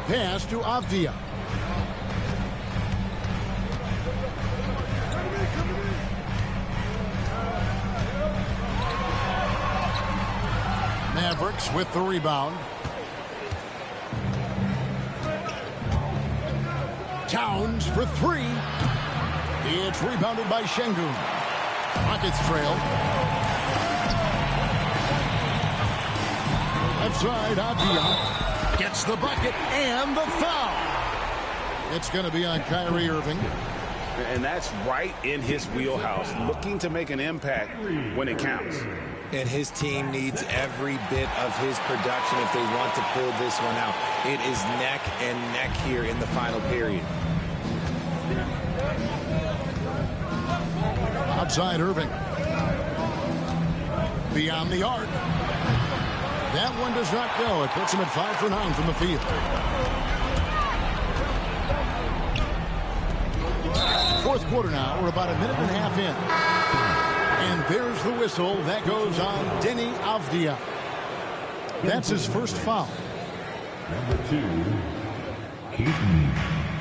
Pass to Avdia. Mavericks with the rebound. Towns for 3. It's rebounded by Şengün. Rockets trail. Left side, Avdia gets the bucket and the foul. It's going to be on Kyrie Irving. And that's right in his wheelhouse, looking to make an impact when it counts. And his team needs every bit of his production if they want to pull this one out. It is neck and neck here in the final period. Outside Irving. Beyond the arc. That one does not go. It puts him at 5 for 9 from the field. Fourth quarter now. We're about a minute and a half in. And there's the whistle. That goes on Deni Avdia. That's his first foul. Number 2, Keaton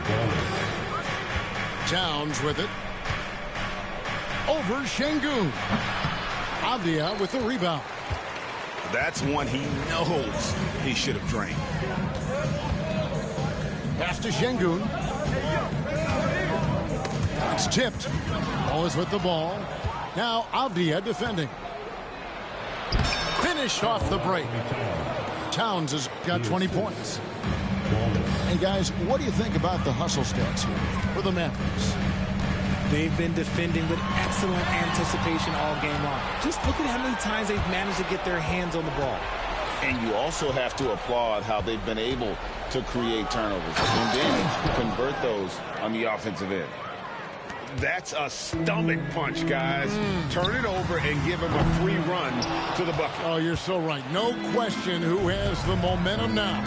Wallace. Towns with it. Over Şengün. Avdia with the rebound. That's one he knows he should have drained. Pass to Şengün. It's tipped. Always with the ball. Now Avdia defending. Finish off the break. Towns has got 20 points. And guys, what do you think about the hustle stats here for the Mavericks? They've been defending with excellent anticipation all game long. Just look at how many times they've managed to get their hands on the ball. And you also have to applaud how they've been able to create turnovers and then convert those on the offensive end. That's a stomach punch, guys. Turn it over and give him a free run to the bucket. Oh, you're so right. No question who has the momentum now.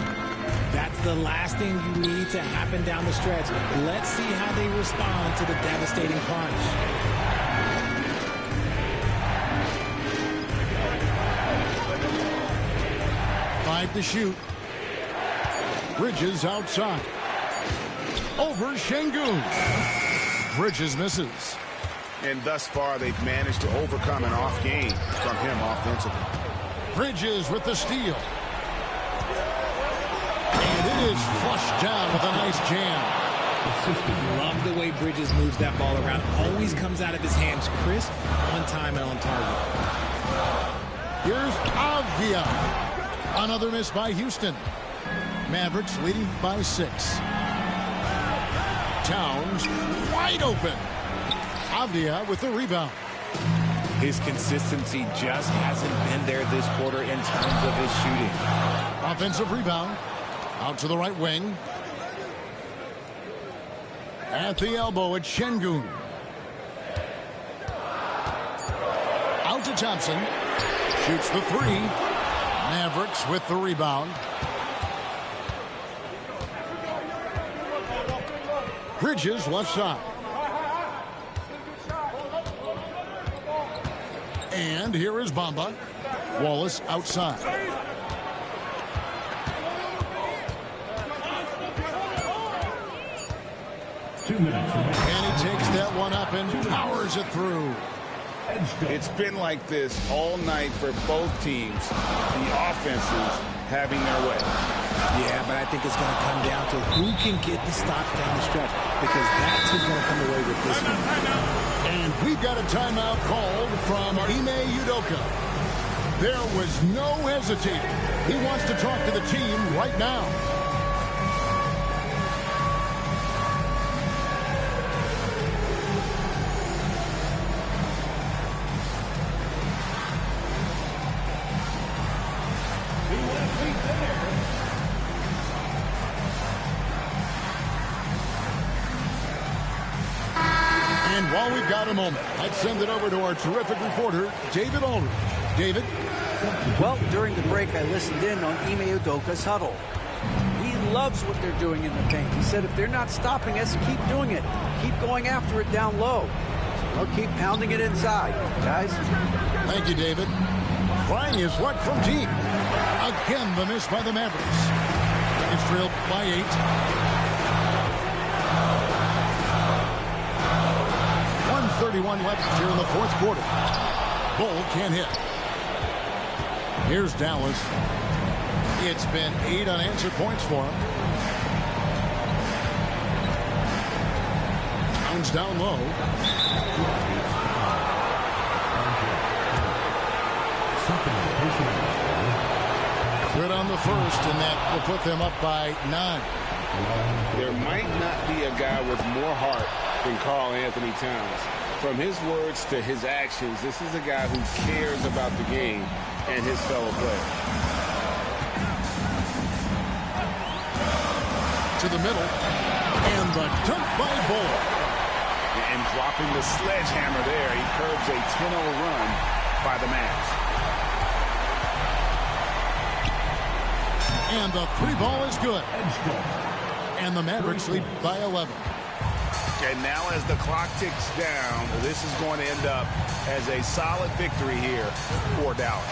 That's the last thing you need to happen down the stretch. Let's see how they respond to the devastating punch. Five to shoot. Bridges outside. Over Şengün. Bridges misses. And thus far, they've managed to overcome an off game from him offensively. Bridges with the steal. And it is flushed down with a nice jam. Love the way Bridges moves that ball around. Always comes out of his hands crisp, on time, and on target. Here's Avdia. Another miss by Houston. Mavericks leading by 6. Towns wide open. Avdia with the rebound. His consistency just hasn't been there this quarter in terms of his shooting. Offensive rebound. Out to the right wing. At the elbow, it's Şengün. Out to Thompson. Shoots the 3. Mavericks with the rebound. Bridges left side. And here is Bamba. Wallace outside. And he takes that one up and powers it through. It's been like this all night for both teams. The offenses having their way. Yeah, but I think it's going to come down to who can get the stops down the stretch, because that's who's going to come away with this one. And we've got a timeout called from Ime Udoka. There was no hesitating. He wants to talk to the team right now. And while we've got a moment, let's send it over to our terrific reporter, David Aldridge. David? Well, during the break, I listened in on Ime Udoka's huddle. He loves what they're doing in the paint. He said if they're not stopping us, keep doing it. Keep going after it down low. So they'll keep pounding it inside, guys. Thank you, David. Trying his luck from deep. Again, the miss by the Mavericks. It's trailed by 8. 1:31 left here in the fourth quarter. Bull can't hit. Here's Dallas. It's been 8 unanswered points for him. Towns down low. Good on the first, and that will put them up by 9. There might not be a guy with more heart than Karl Anthony Towns. From his words to his actions, this is a guy who cares about the game and his fellow players. To the middle, and the dunk by Bull. And dropping the sledgehammer there, he curbs a 10-0 run by the Mavs. And the 3 ball is good. And the Mavericks lead by 11. And now as the clock ticks down, this is going to end up as a solid victory here for Dallas.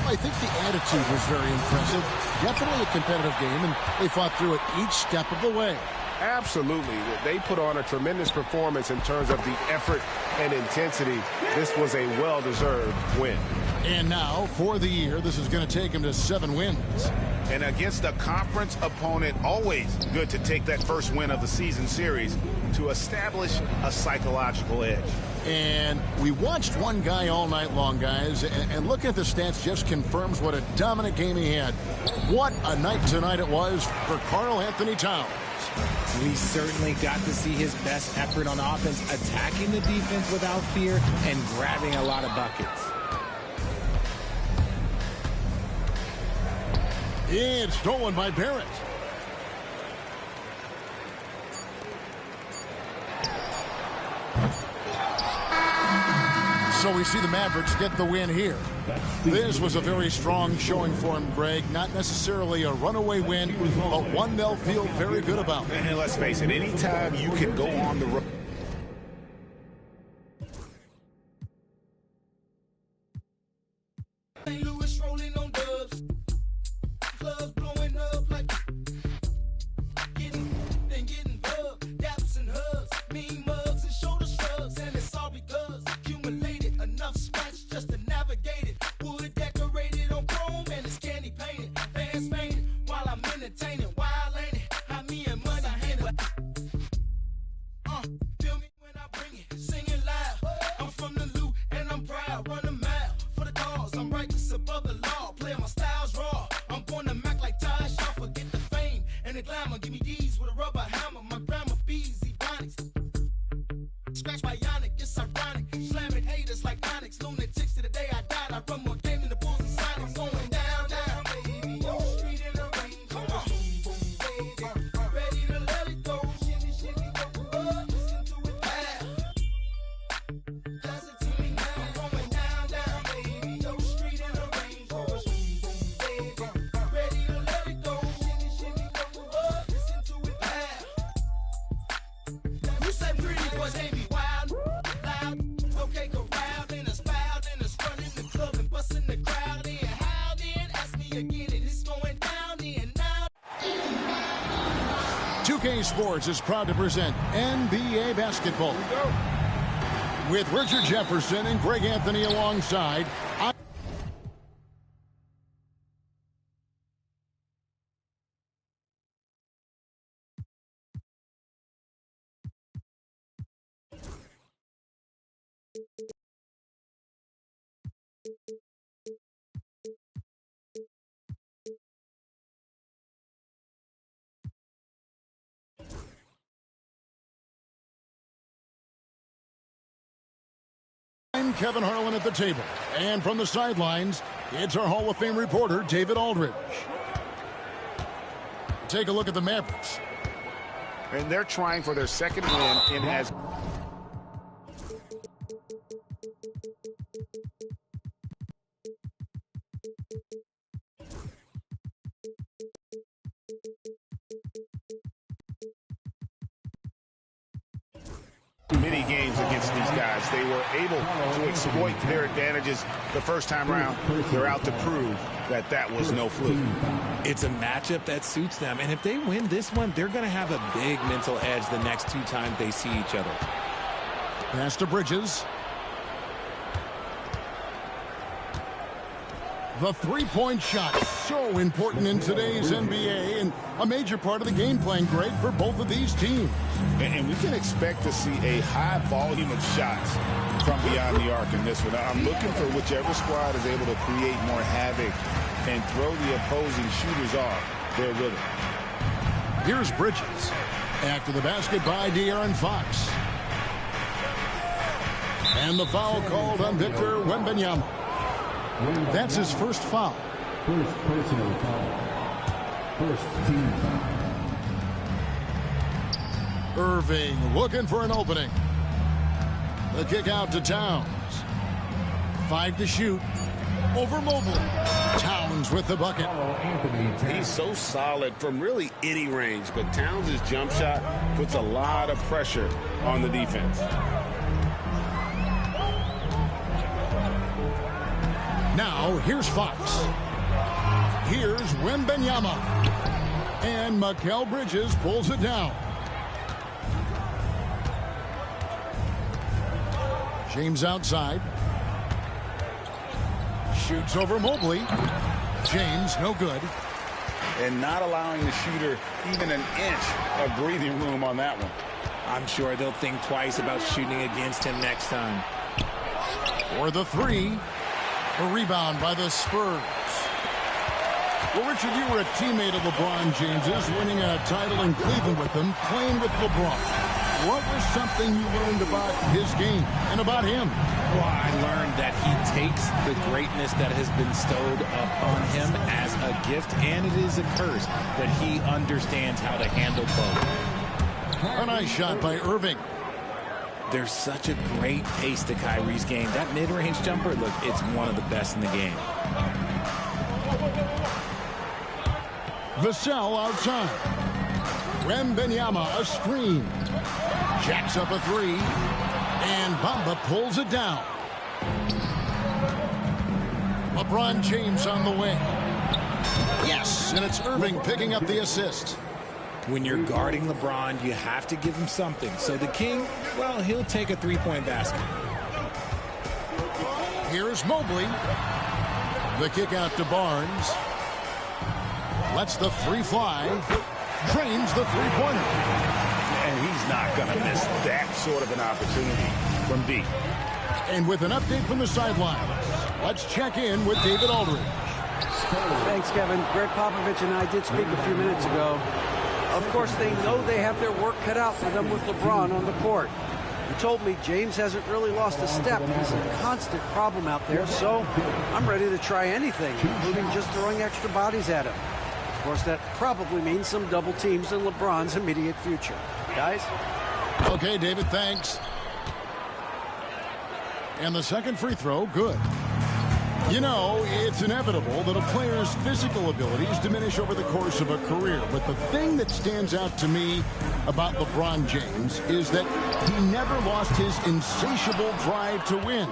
I think the attitude was very impressive. Definitely a competitive game, and they fought through it each step of the way. Absolutely. They put on a tremendous performance in terms of the effort and intensity. This was a well-deserved win. And now, for the year, this is going to take him to 7 wins. And against a conference opponent, always good to take that first win of the season series to establish a psychological edge. And we watched one guy all night long, guys, and looking at the stats just confirms what a dominant game he had. What a night tonight it was for Karl Anthony Towns. We certainly got to see his best effort on offense, attacking the defense without fear and grabbing a lot of buckets. It's stolen by Barrett. So we see the Mavericks get the win here. This was a very strong showing for him, Greg. Not necessarily a runaway win, but one they'll feel very good about. And let's face it, anytime you can go on the road. Sports is proud to present NBA basketball. With Richard Jefferson and Greg Anthony alongside. Kevin Harlan at the table. And from the sidelines, it's our Hall of Fame reporter, David Aldridge. Take a look at the Mavericks. And they're trying for their second win in as... many games against these guys. They were able to exploit their advantages the first time around. They're out to prove that that was no fluke. It's a matchup that suits them, and if they win this one, they're going to have a big mental edge the next 2 times they see each other. Pass to Bridges. The three-point shot, so important in today's NBA and a major part of the game plan, Greg, for both of these teams. And we can expect to see a high volume of shots from beyond the arc in this one. I'm looking for whichever squad is able to create more havoc and throw the opposing shooters off their rhythm. Here's Bridges. After the basket by De'Aaron Fox. And the foul called on Victor Wembanyama. That's his first foul. First personal foul. First team foul. Irving looking for an opening. The kick out to Towns. 5 to shoot. Over Mobley. Towns with the bucket. He's so solid from really any range, but Towns' jump shot puts a lot of pressure on the defense. Now, here's Fox. Here's Wembanyama. And Mikal Bridges pulls it down. James outside. Shoots over Mobley. James, no good. And not allowing the shooter even an inch of breathing room on that one. I'm sure they'll think twice about shooting against him next time. For the three. A rebound by the Spurs. Well, Richard, you were a teammate of LeBron James's, winning a title in Cleveland with him, playing with LeBron. What was something you learned about his game and about him? Well, I learned that he takes the greatness that has been bestowed upon him as a gift, and it is a curse, but he understands how to handle both. A nice shot by Irving. There's such a great pace to Kyrie's game. That mid-range jumper, look, it's one of the best in the game. Vassell outside. Wembanyama a screen. Jacks up a three. And Bamba pulls it down. LeBron James on the wing. Yes, and it's Irving picking up the assist. When you're guarding LeBron, you have to give him something. So the King, well, he'll take a three-point basket. Here's Mobley. The kick out to Barnes. Lets the three fly. Drains the three-pointer. And he's not going to miss that sort of an opportunity from deep. And with an update from the sidelines, let's check in with David Aldridge. Thanks, Kevin. Greg Popovich and I did speak a few minutes ago. Of course, they know they have their work cut out for them with LeBron on the court. He told me James hasn't really lost a step. He's a constant problem out there, so I'm ready to try anything, including just throwing extra bodies at him. Of course, that probably means some double teams in LeBron's immediate future. Guys? Okay, David, thanks. And the second free throw, good. You know, it's inevitable that a player's physical abilities diminish over the course of a career. But the thing that stands out to me about LeBron James is that he never lost his insatiable drive to win.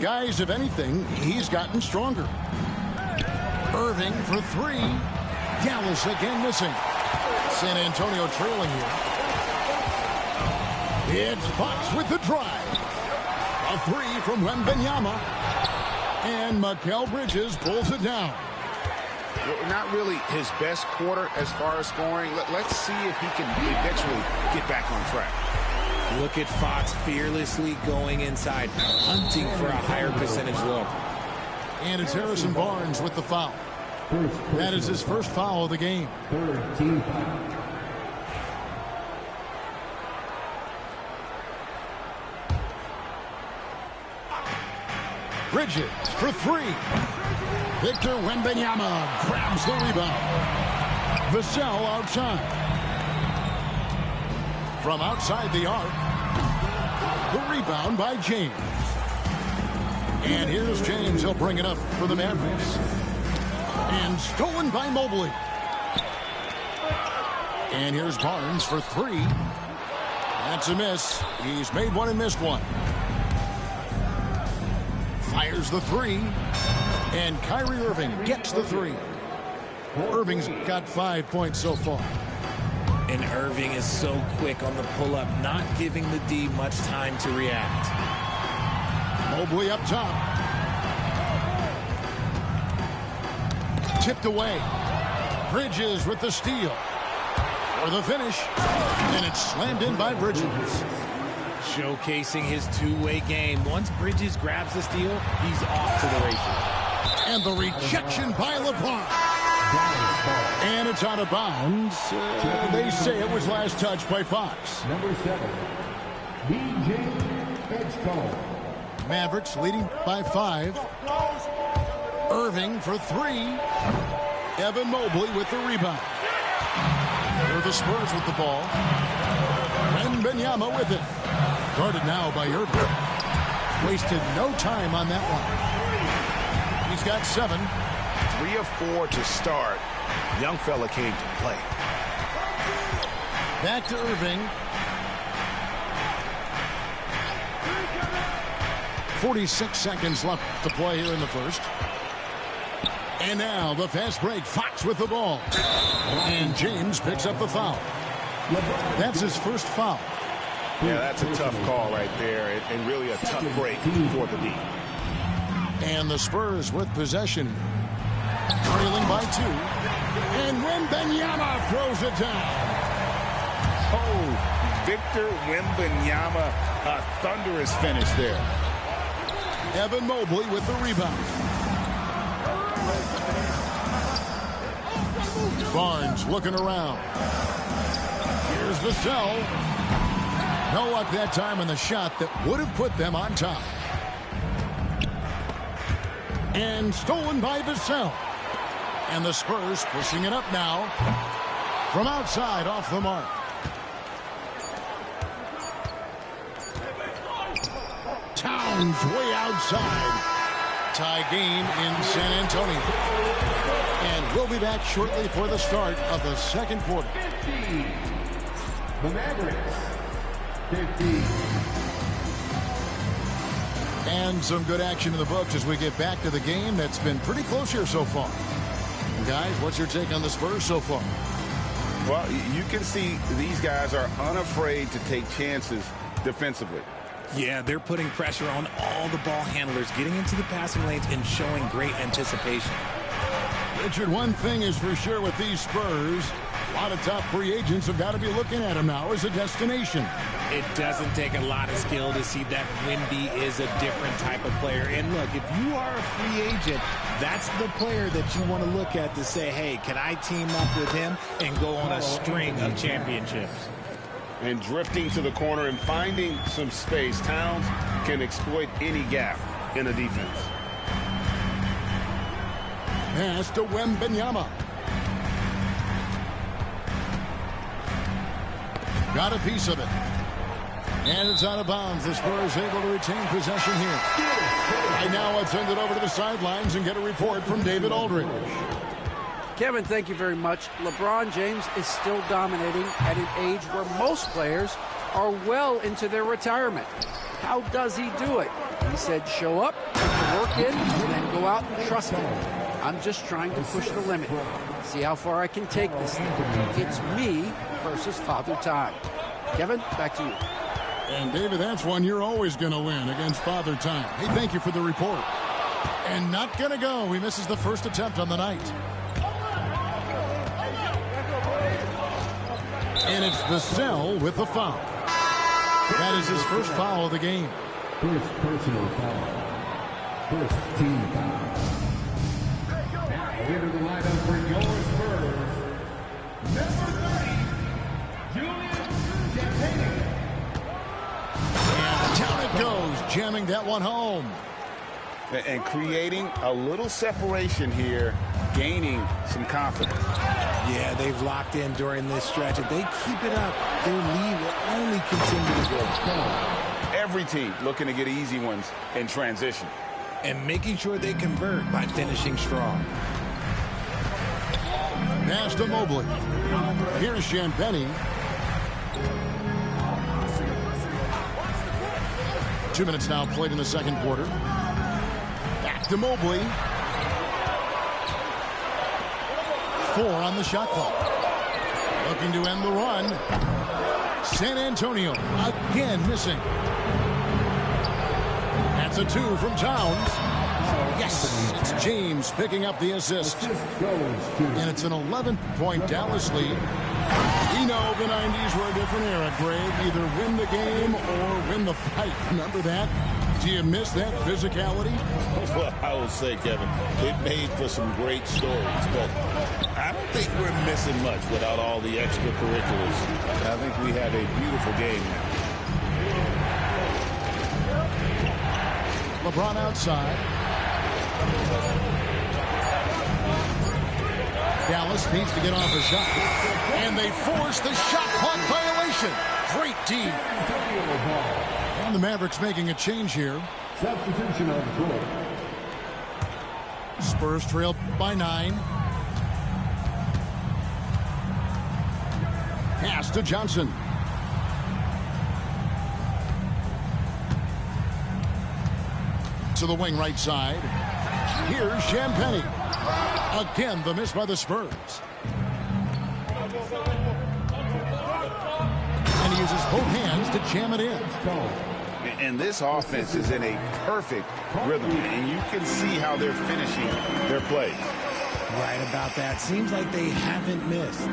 Guys, if anything, he's gotten stronger. Irving for three. Dallas again missing. San Antonio trailing here. It's Fox with the drive. A three from Wembanyama. And Mikal Bridges pulls it down. Not really his best quarter as far as scoring. Let's see if he can eventually get back on track. Look at Fox fearlessly going inside, hunting for a higher percentage look. And it's Harrison Barnes with the foul. That is his first foul of the game. Third team foul. Bridges for three. Victor Wembanyama grabs the rebound. Vassell outside. From outside the arc. The rebound by James. And here's James. He'll bring it up for the Mavericks. And stolen by Mobley. And here's Barnes for three. That's a miss. He's made one and missed one. Fires the three. And Kyrie Irving gets the three. Irving's got 5 points so far. And Irving is so quick on the pull-up, not giving the D much time to react. Mobley up top. Tipped away. Bridges with the steal. For the finish. And it's slammed in by Bridges. Showcasing his two-way game. Once Bridges grabs the steal, he's off to the races. And the rejection by LeBron. And it's out of bounds. They say it was last touched by Fox. Number 7, DJ Edgecombe. Mavericks leading by 5. Irving for three. Evan Mobley with the rebound. Here are the Spurs with the ball. Wembanyama with it. Guarded now by Irving. Wasted no time on that one. He's got 7. 3 of 4 to start. Young fella came to play. Back to Irving. 46 seconds left to play here in the first. And now the fast break. Fox with the ball. And James picks up the foul. That's his first foul. Yeah, that's a tough call right there, and really a tough break for the D. And the Spurs with possession, trailing by 2. And Wembanyama throws it down. Oh, Victor Wembanyama, a thunderous finish there. Evan Mobley with the rebound. Barnes looking around. Here's Vassell. No luck that time on the shot that would have put them on top. And stolen by Vassell. And the Spurs pushing it up now. From outside, off the mark. Towns way outside. Tie game in San Antonio. And we'll be back shortly for the start of the second quarter. 50. The Mavericks. 50. And some good action in the books as we get back to the game that's been pretty close here so far. Guys, what's your take on the Spurs so far? Well, you can see these guys are unafraid to take chances defensively. Yeah, they're putting pressure on all the ball handlers, getting into the passing lanes and showing great anticipation. Richard, one thing is for sure with these Spurs, a lot of top free agents have got to be looking at them now as a destination. It doesn't take a lot of skill to see that Wemby is a different type of player. And look, if you are a free agent, that's the player that you want to look at to say, hey, can I team up with him and go on a string of championships? And drifting to the corner and finding some space, Towns can exploit any gap in the defense. Pass to Wembanyama. Got a piece of it. And it's out of bounds. The Spurs able to retain possession here. Right now, let's send it over to the sidelines and get a report from David Aldridge. Kevin, thank you very much. LeBron James is still dominating at an age where most players are well into their retirement. How does he do it? He said show up, put the work in, and then go out and trust it. I'm just trying to push the limit. See how far I can take this thing. It's me versus Father Time. Kevin, back to you. And David, that's one you're always going to win against Father Time. Hey, thank you for the report. And not going to go. He misses the first attempt on the night. And it's Vassell with the foul. That is his first foul of the game. First personal foul. First team foul. Now into the lineup for your Spurs. Number 30, Julian Champagnie. And down it goes, jamming that one home. And creating a little separation here, gaining some confidence. Yeah, they've locked in during this stretch. If they keep it up, their lead will only continue to grow. Every team looking to get easy ones in transition. And making sure they convert by finishing strong. Pass to Mobley. Here's Champagnie. 2 minutes now played in the second quarter. Back to Mobley. 4 on the shot clock. Looking to end the run. San Antonio again missing. That's a 2 from Towns. Yes, it's James picking up the assist. And it's an 11-point Dallas lead. We know the 90s were a different era, Greg. Either win the game or win the fight. Remember that? Do you miss that physicality? Well, I will say, Kevin, it made for some great stories, but I don't think we're missing much without all the extracurriculars. I think we have a beautiful game now. LeBron outside. Dallas needs to get off a shot. And they force the shot clock violation. Great D. And the Mavericks making a change here. Substitution on the court. Spurs trail by 9. Pass to Johnson. To the wing right side. Here's Champagnie. Again, the miss by the Spurs. And he uses both hands to jam it in. And this offense is in a perfect rhythm, and you can see how they're finishing their plays. Right about that. Seems like they haven't missed.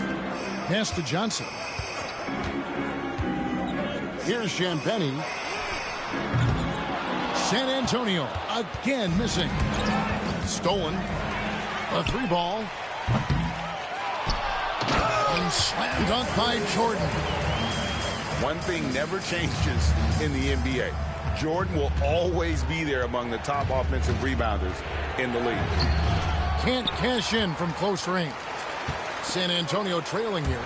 Pass to Johnson. Here's Champagny. San Antonio again missing. Stolen. A 3-ball. And slam dunk by Jordan. One thing never changes in the NBA. Jordan will always be there among the top offensive rebounders in the league. Can't cash in from close range. San Antonio trailing here.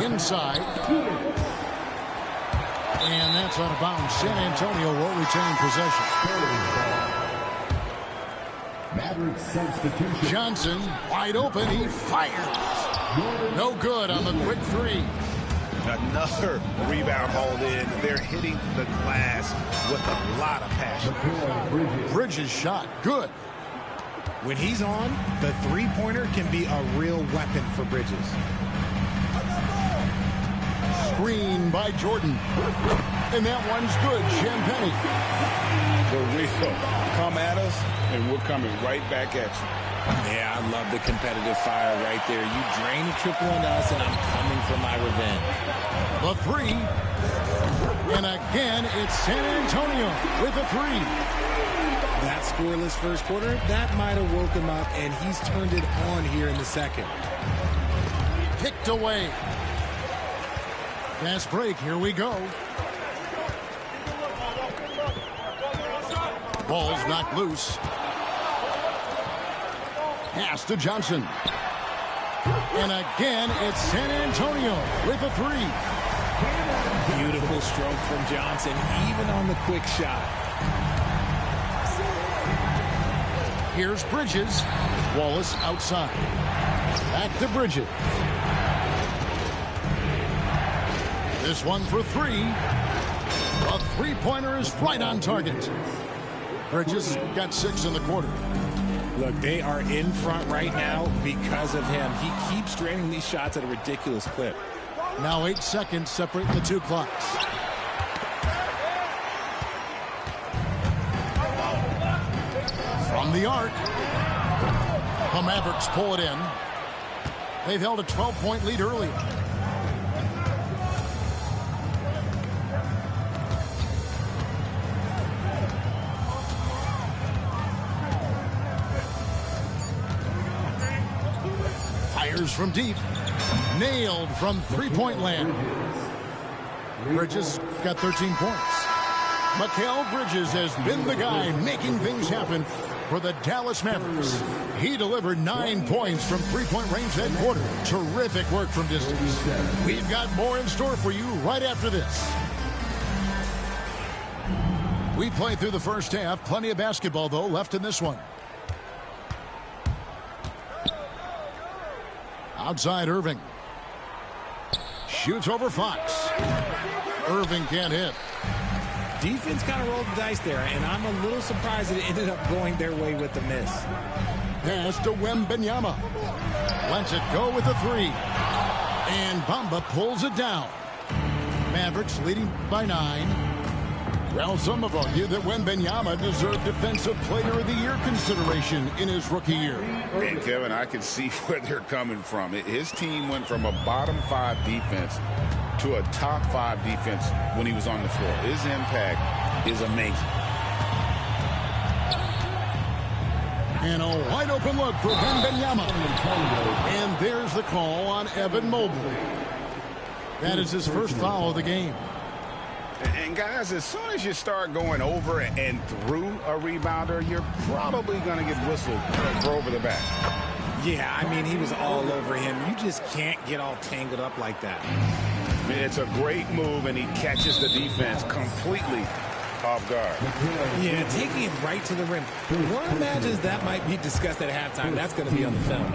Inside. And that's out of bounds. San Antonio will retain possession. Johnson wide open. He fires. No good on the quick three. Another rebound hauled in. They're hitting the glass with a lot of passion. Bridges shot. Good. When he's on, the three-pointer can be a real weapon for Bridges. Screen by Jordan. And that one's good. Champagny. The real come at us, and we're coming right back at you. Yeah, I love the competitive fire right there. You drain a triple on us, and I'm coming for my revenge. The three. And again, it's San Antonio with a three. That scoreless first quarter, that might have woke him up, and he's turned it on here in the second. Picked away. Fast break. Here we go. Ball's knocked loose. Pass to Johnson. And again, it's San Antonio with a three. Beautiful stroke from Johnson, even on the quick shot. Here's Bridges. Wallace outside. Back to Bridges. This one for three. A three-pointer is right on target. Bridges got 6 in the quarter. Look, they are in front right now because of him. He keeps draining these shots at a ridiculous clip. Now 8 seconds separate the two clocks. From the arc. The Mavericks pull it in. They've held a 12-point lead earlier. Fires from deep. Nailed from three-point land. Bridges got 13 points. Mikal Bridges has been the guy making things happen for the Dallas Mavericks. He delivered 9 points from three-point range that quarter. Terrific work from distance. We've got more in store for you right after this. We played through the first half. Plenty of basketball, though, left in this one. Outside Irving. Shoots over Fox. Irving can't hit. Defense kind of rolled the dice there, and I'm a little surprised that it ended up going their way with the miss. Pass to Wembanyama. Lets it go with a three. And Bamba pulls it down. Mavericks leading by 9. Well, some have argued that Wembanyama deserved Defensive Player of the Year consideration in his rookie year. And Kevin, I can see where they're coming from. His team went from a bottom 5 defense to a top 5 defense when he was on the floor. His impact is amazing. And a wide open look for Wembanyama. And there's the call on Evan Mobley. That is his first foul of the game. And guys, as soon as you start going over and through a rebounder, you're probably going to get whistled for over the back. Yeah, I mean, he was all over him. You just can't get all tangled up like that. It's a great move, and he catches the defense completely off guard. Yeah, taking it right to the rim. One imagines that might be discussed at halftime. That's going to be on the film.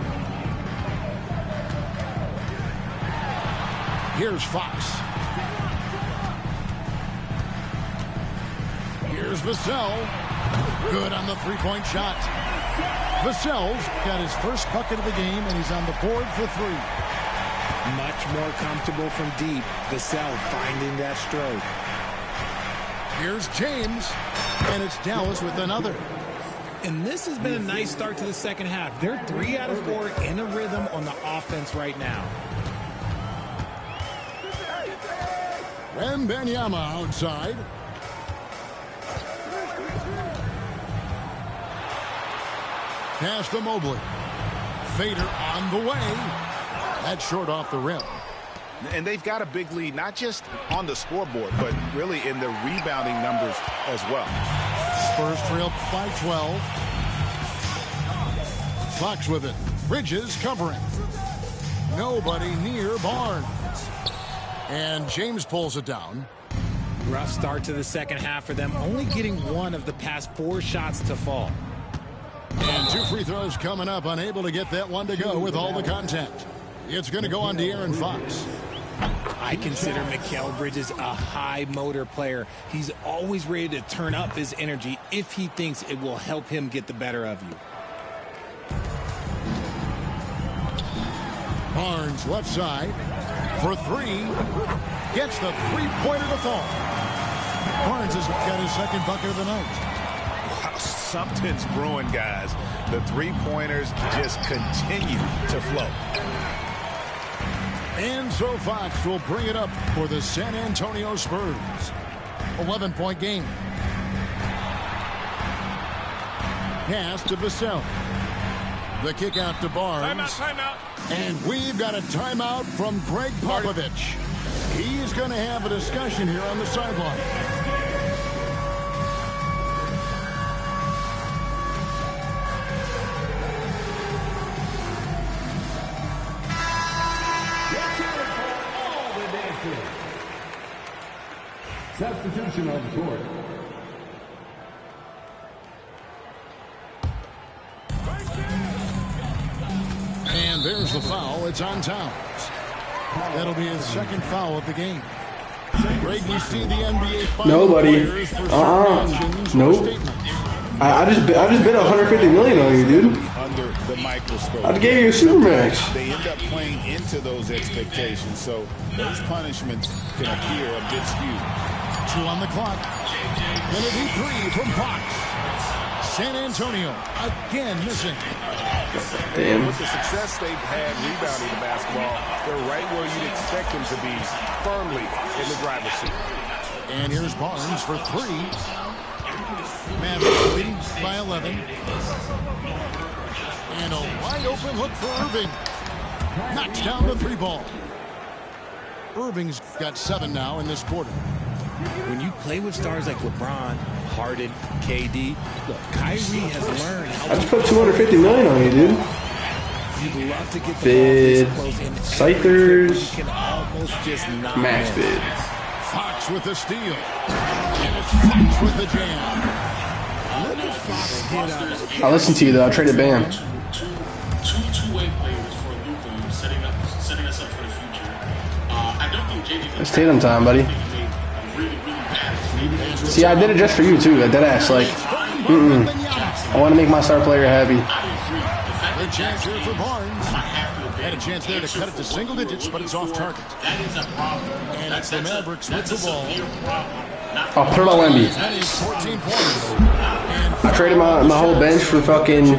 Here's Fox. Here's Vassell. Good on the three-point shot. Vassell's got his first bucket of the game, and he's on the board for 3. Much more comfortable from deep. Vassell finding that stroke. Here's James, and it's Dallas with another. And this has been a nice start to the second half. They're 3 out of 4 in a rhythm on the offense right now. Wembanyama outside. Pass to Mobley. Fader on the way. That's short off the rim. And they've got a big lead, not just on the scoreboard, but really in the rebounding numbers as well. Spurs trail by 12. Fox with it. Bridges covering. Nobody near Barnes. And James pulls it down. Rough start to the second half for them, only getting 1 of the past 4 shots to fall. And 2 free throws coming up, unable to get that one to go with all the contact. It's going to go on De'Aaron Fox. I consider Mikal Bridges a high motor player. He's always ready to turn up his energy if he thinks it will help him get the better of you. Barnes left side for 3. Gets the three-pointer to fall. Barnes has got his second bucket of the night. Wow, something's brewing, guys. The three-pointers just continue to flow. And so Fox will bring it up for the San Antonio Spurs. 11-point game. Pass to Vassell. The kick out to Barnes. Timeout. And we've got a timeout from Greg Popovich. He's going to have a discussion here on the sideline. Substitution on the court. And there's the foul. It's on Towns. That'll be his second foul of the game. Greg, we see the NBA final. Nobody. Nope. I just bet 150 million on you, dude. Under the microscope. I gave you a supermax. They end up playing into those expectations, so those punishments can appear a bit skewed. 2 on the clock. Gonna be 3 from Fox. San Antonio again missing. Damn. With the success they've had rebounding the basketball, they're right where you'd expect them to be, firmly in the driver's seat. And here's Barnes for 3. Mavs leads by 11. And a wide open look for Irving. Knocks down the 3 ball. Irving's got 7 now in this quarter. When you play with stars like LeBron, Harden, KD, look, Kyrie has learned how I just put 250 million on you, dude. You'd love to get the Bid. ball this close in. Scythers. You can almost just not Max miss. bid. Fox with the steal. And it's Fox with the jam. Look at Fox get up. I listened to you, though. I traded Bam. Two-way players for Luka, setting us up for the future. I don't think JJ. It's Tatum time, buddy. See, I did it just for you, too. I deadass. Like, I want to make my star player happy. Good chance here for Barnes. Had a chance there to cut it to single digits, but it's off target. That is a problem. And it's the Mavericks with the ball. I'll put it on Wemby. That is 14 points. I traded my whole bench for fucking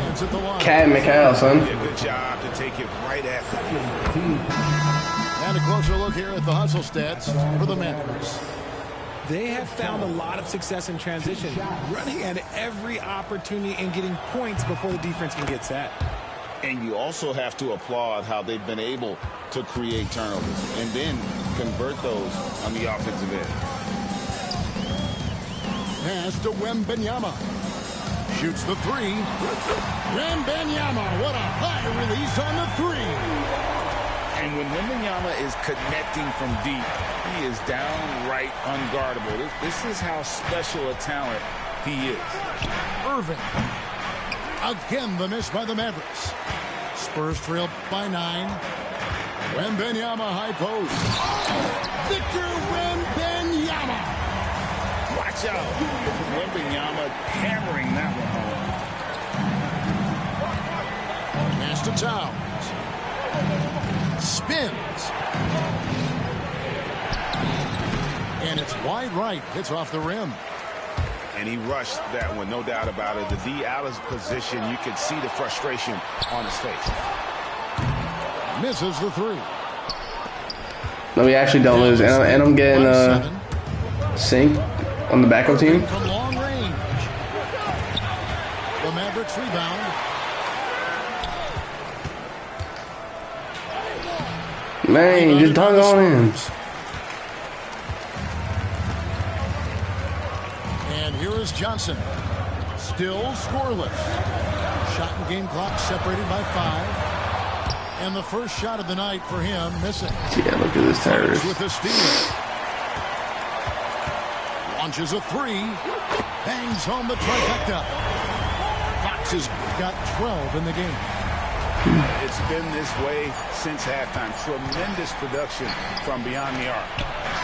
Cat and Mikal, son. Good job to take it right at them. And a closer look here at the hustle stats for the Mavericks. They have found a lot of success in transition, running at every opportunity and getting points before the defense can get set. And you also have to applaud how they've been able to create turnovers and then convert those on the offensive end. Pass to Wembanyama. Shoots the 3. Wembanyama, what a high release on the 3. And when Wembanyama is connecting from deep, he is downright unguardable. This is how special a talent he is. Irving. Again, the miss by the Mavericks. Spurs trail by 9. Wembanyama high post. Victor Wembanyama. Watch out. Wembanyama hammering that one home. Pass to Towns. spins. And it's wide right. Hits off the rim. And he rushed that one, no doubt about it. The D out of position, you could see the frustration on his face. Misses the three. No, we actually don't lose. And I'm getting Sync on the backup team. From long range. The Mavericks rebound. Man, just dunk on him. And here is Johnson. Still scoreless. Shot and game clock separated by 5. And the first shot of the night for him missing. Yeah, look at this terrorist. With the steal. Launches a 3. Bangs home the trifecta. Fox has got 12 in the game. It's been this way since halftime. Tremendous production from beyond the arc.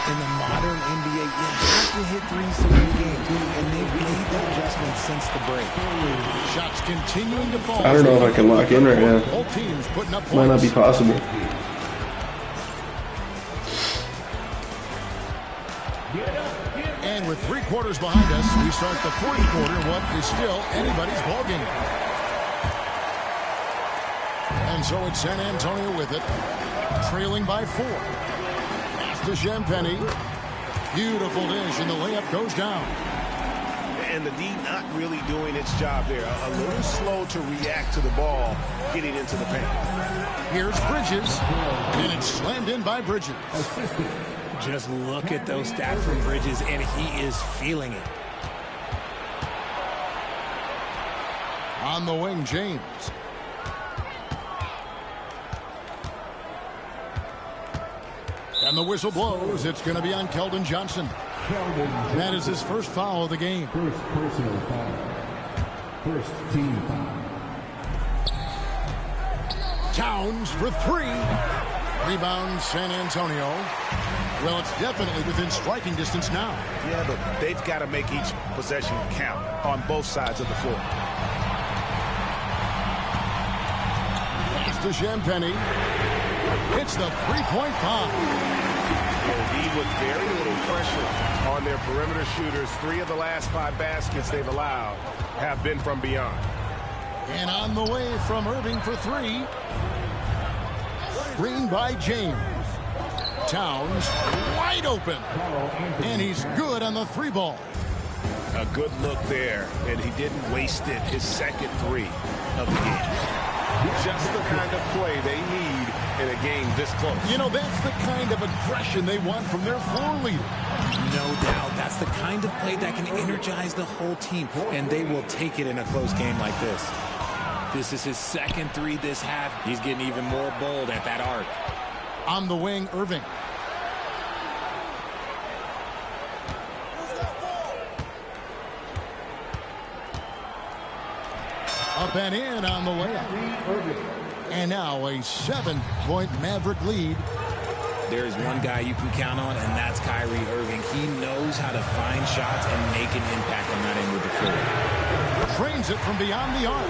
In the modern NBA, you have to hit threes to win the game, and they've made the adjustment since the break. Shots continuing to fall. I don't know if I can lock in right now. Both teams putting up points. Might not be possible. And with 3 quarters behind us, we start the fourth quarter. What is still anybody's ballgame. And so it's San Antonio with it, trailing by 4. To Champagne. Beautiful dish, and the layup goes down. And the D not really doing its job there. A little slow to react to the ball getting into the paint. Here's Bridges, and it's slammed in by Bridges. Just look at those stats from Bridges, and he is feeling it. On the wing, James. And the whistle blows. It's going to be on Keldon Johnson. That is his first foul of the game. First personal foul. First team foul. Towns for 3. Rebound San Antonio. Well, it's definitely within striking distance now. Yeah, but they've got to make each possession count on both sides of the floor. Pass to Champagne. It's the three-point bomb. Indeed, with very little pressure on their perimeter shooters. 3 of the last 5 baskets they've allowed have been from beyond. And on the way from Irving for 3. Screen by James. Towns wide open. And he's good on the 3 ball. A good look there, and he didn't waste it. His second 3 of the game. Just the kind of play they need in a game this close. You know, that's the kind of aggression they want from their floor leader. No doubt. That's the kind of play that can energize the whole team, and they will take it in a close game like this. This is his second 3 this half. He's getting even more bold at that arc. On the wing, Irving. Up and in on the layup. And now a 7-point Maverick lead. There's one guy you can count on, and that's Kyrie Irving. He knows how to find shots and make an impact on that end of the floor. Trains it from beyond the arc.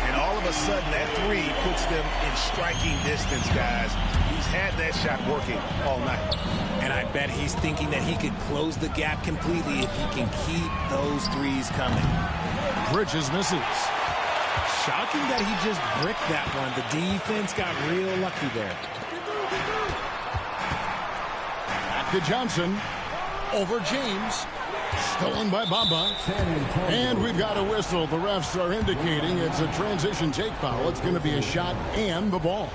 And all of a sudden, that 3 puts them in striking distance, guys. He's had that shot working all night. And I bet he's thinking that he could close the gap completely if he can keep those 3s coming. Bridges misses. Shocking that he just bricked that one. The defense got real lucky there. Back to Johnson. Over James. Stolen by Bamba. And we've got a whistle. The refs are indicating it's a transition take foul. It's going to be a shot and the ball.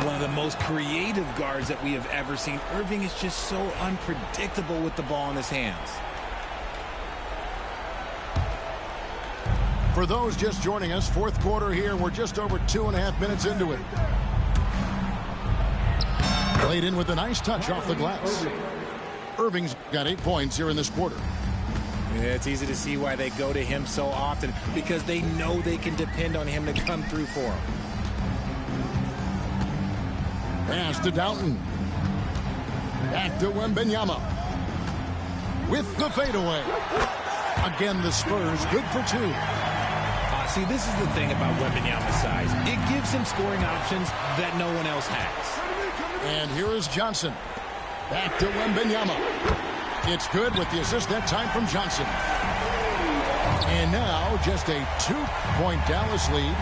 One of the most creative guards that we have ever seen. Irving is just so unpredictable with the ball in his hands. For those just joining us, fourth quarter here. We're just over 2.5 minutes into it. Played in with a nice touch off the glass. Irving's got 8 points here in this quarter. Yeah, it's easy to see why they go to him so often, because they know they can depend on him to come through for them. Pass to Downton. Back to Wembanyama. With the fadeaway. Again, the Spurs good for 2. See, this is the thing about Wembanyama's size. It gives him scoring options that no one else has. And here is Johnson. Back to Wembanyama. It's good with the assist that time from Johnson. And now just a 2-point Dallas lead.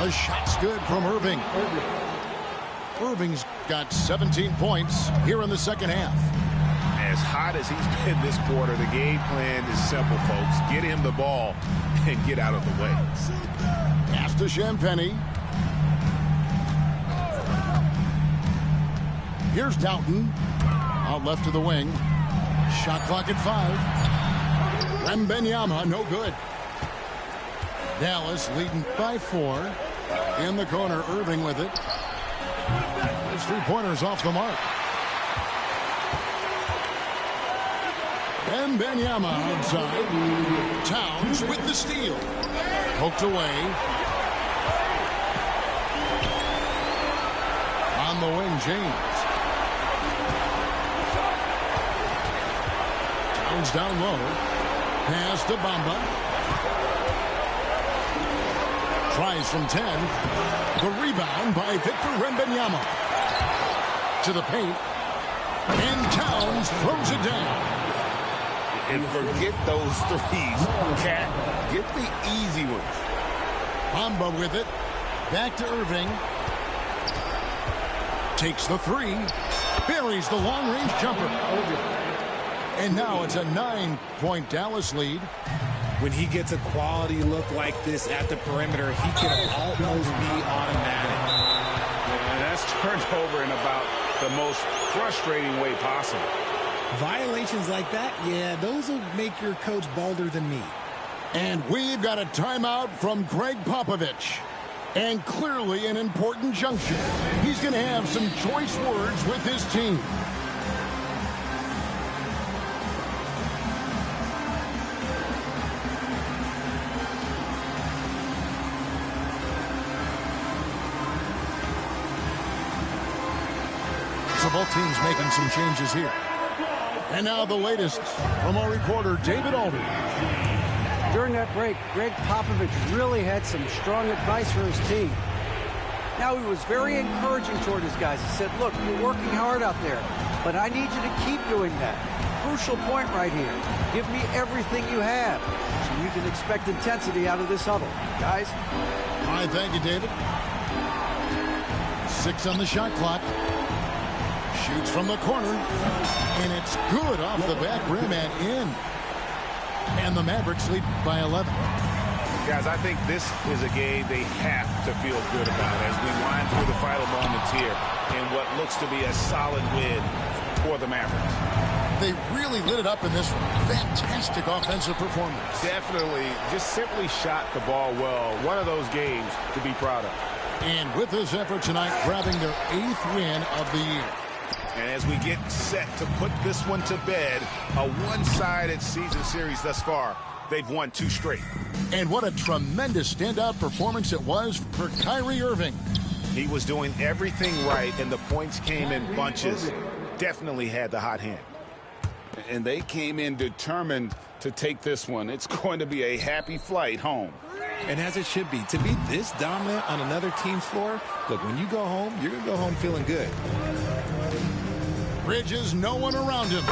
The shot's good from Irving. Irving's got 17 points here in the second half. As hot as he's been this quarter, the game plan is simple, folks. Get him the ball and get out of the way. Pass to Champagnie. Here's Doughton. Out left to the wing. Shot clock at 5. Wembanyama, no good. Dallas leading by 4. In the corner, Irving with it. His 3-pointers off the mark. Wembanyama outside. Towns with the steal. Poked away. On the wing, James. Towns down low. Pass to Bamba. Tries from 10. The rebound by Victor Wembanyama. To the paint. And Towns throws it down. And forget those threes. Cat, get the easy ones. Bamba with it. Back to Irving. Takes the 3. Buries the long-range jumper. And now it's a 9-point Dallas lead. When he gets a quality look like this at the perimeter, he can almost be automatic. And that's turned over in about the most frustrating way possible. Violations like that, yeah, those will make your coach bolder than me. And we've got a timeout from Greg Popovich. And clearly an important juncture. He's going to have some choice words with his team. So both teams making some changes here. And now the latest from our reporter, David Aldridge. During that break, Greg Popovich really had some strong advice for his team. Now, he was very encouraging toward his guys. He said, look, you're working hard out there, but I need you to keep doing that. Crucial point right here. Give me everything you have so you can expect intensity out of this huddle. Guys? All right, thank you, David. 6 on the shot clock. Shoots from the corner, and it's good off the back rim and in. And the Mavericks lead by 11. Guys, I think this is a game they have to feel good about as we wind through the final moments here in what looks to be a solid win for the Mavericks. They really lit it up in this one. Fantastic offensive performance. Definitely just simply shot the ball well. One of those games to be proud of. And with this effort tonight, grabbing their 8th win of the year. And as we get set to put this one to bed, a one-sided season series thus far, they've won 2 straight. And what a tremendous standout performance it was for Kyrie Irving. He was doing everything right, and the points came in bunches. Definitely had the hot hand. And they came in determined to take this one. It's going to be a happy flight home. And as it should be. To be this dominant on another team's floor, look, when you go home, you're going to go home feeling good. Bridges, no one around him.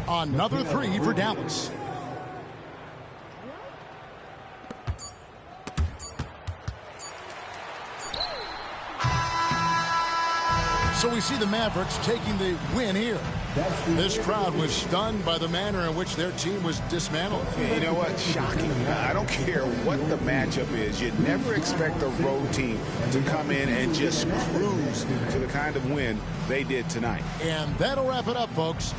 Another 3 for Dallas. So we see the Mavericks taking the win here. This crowd was stunned by the manner in which their team was dismantled. You know what? Shocking. I don't care what the matchup is. You never expect a road team to come in and just cruise to the kind of win they did tonight. And that'll wrap it up, folks.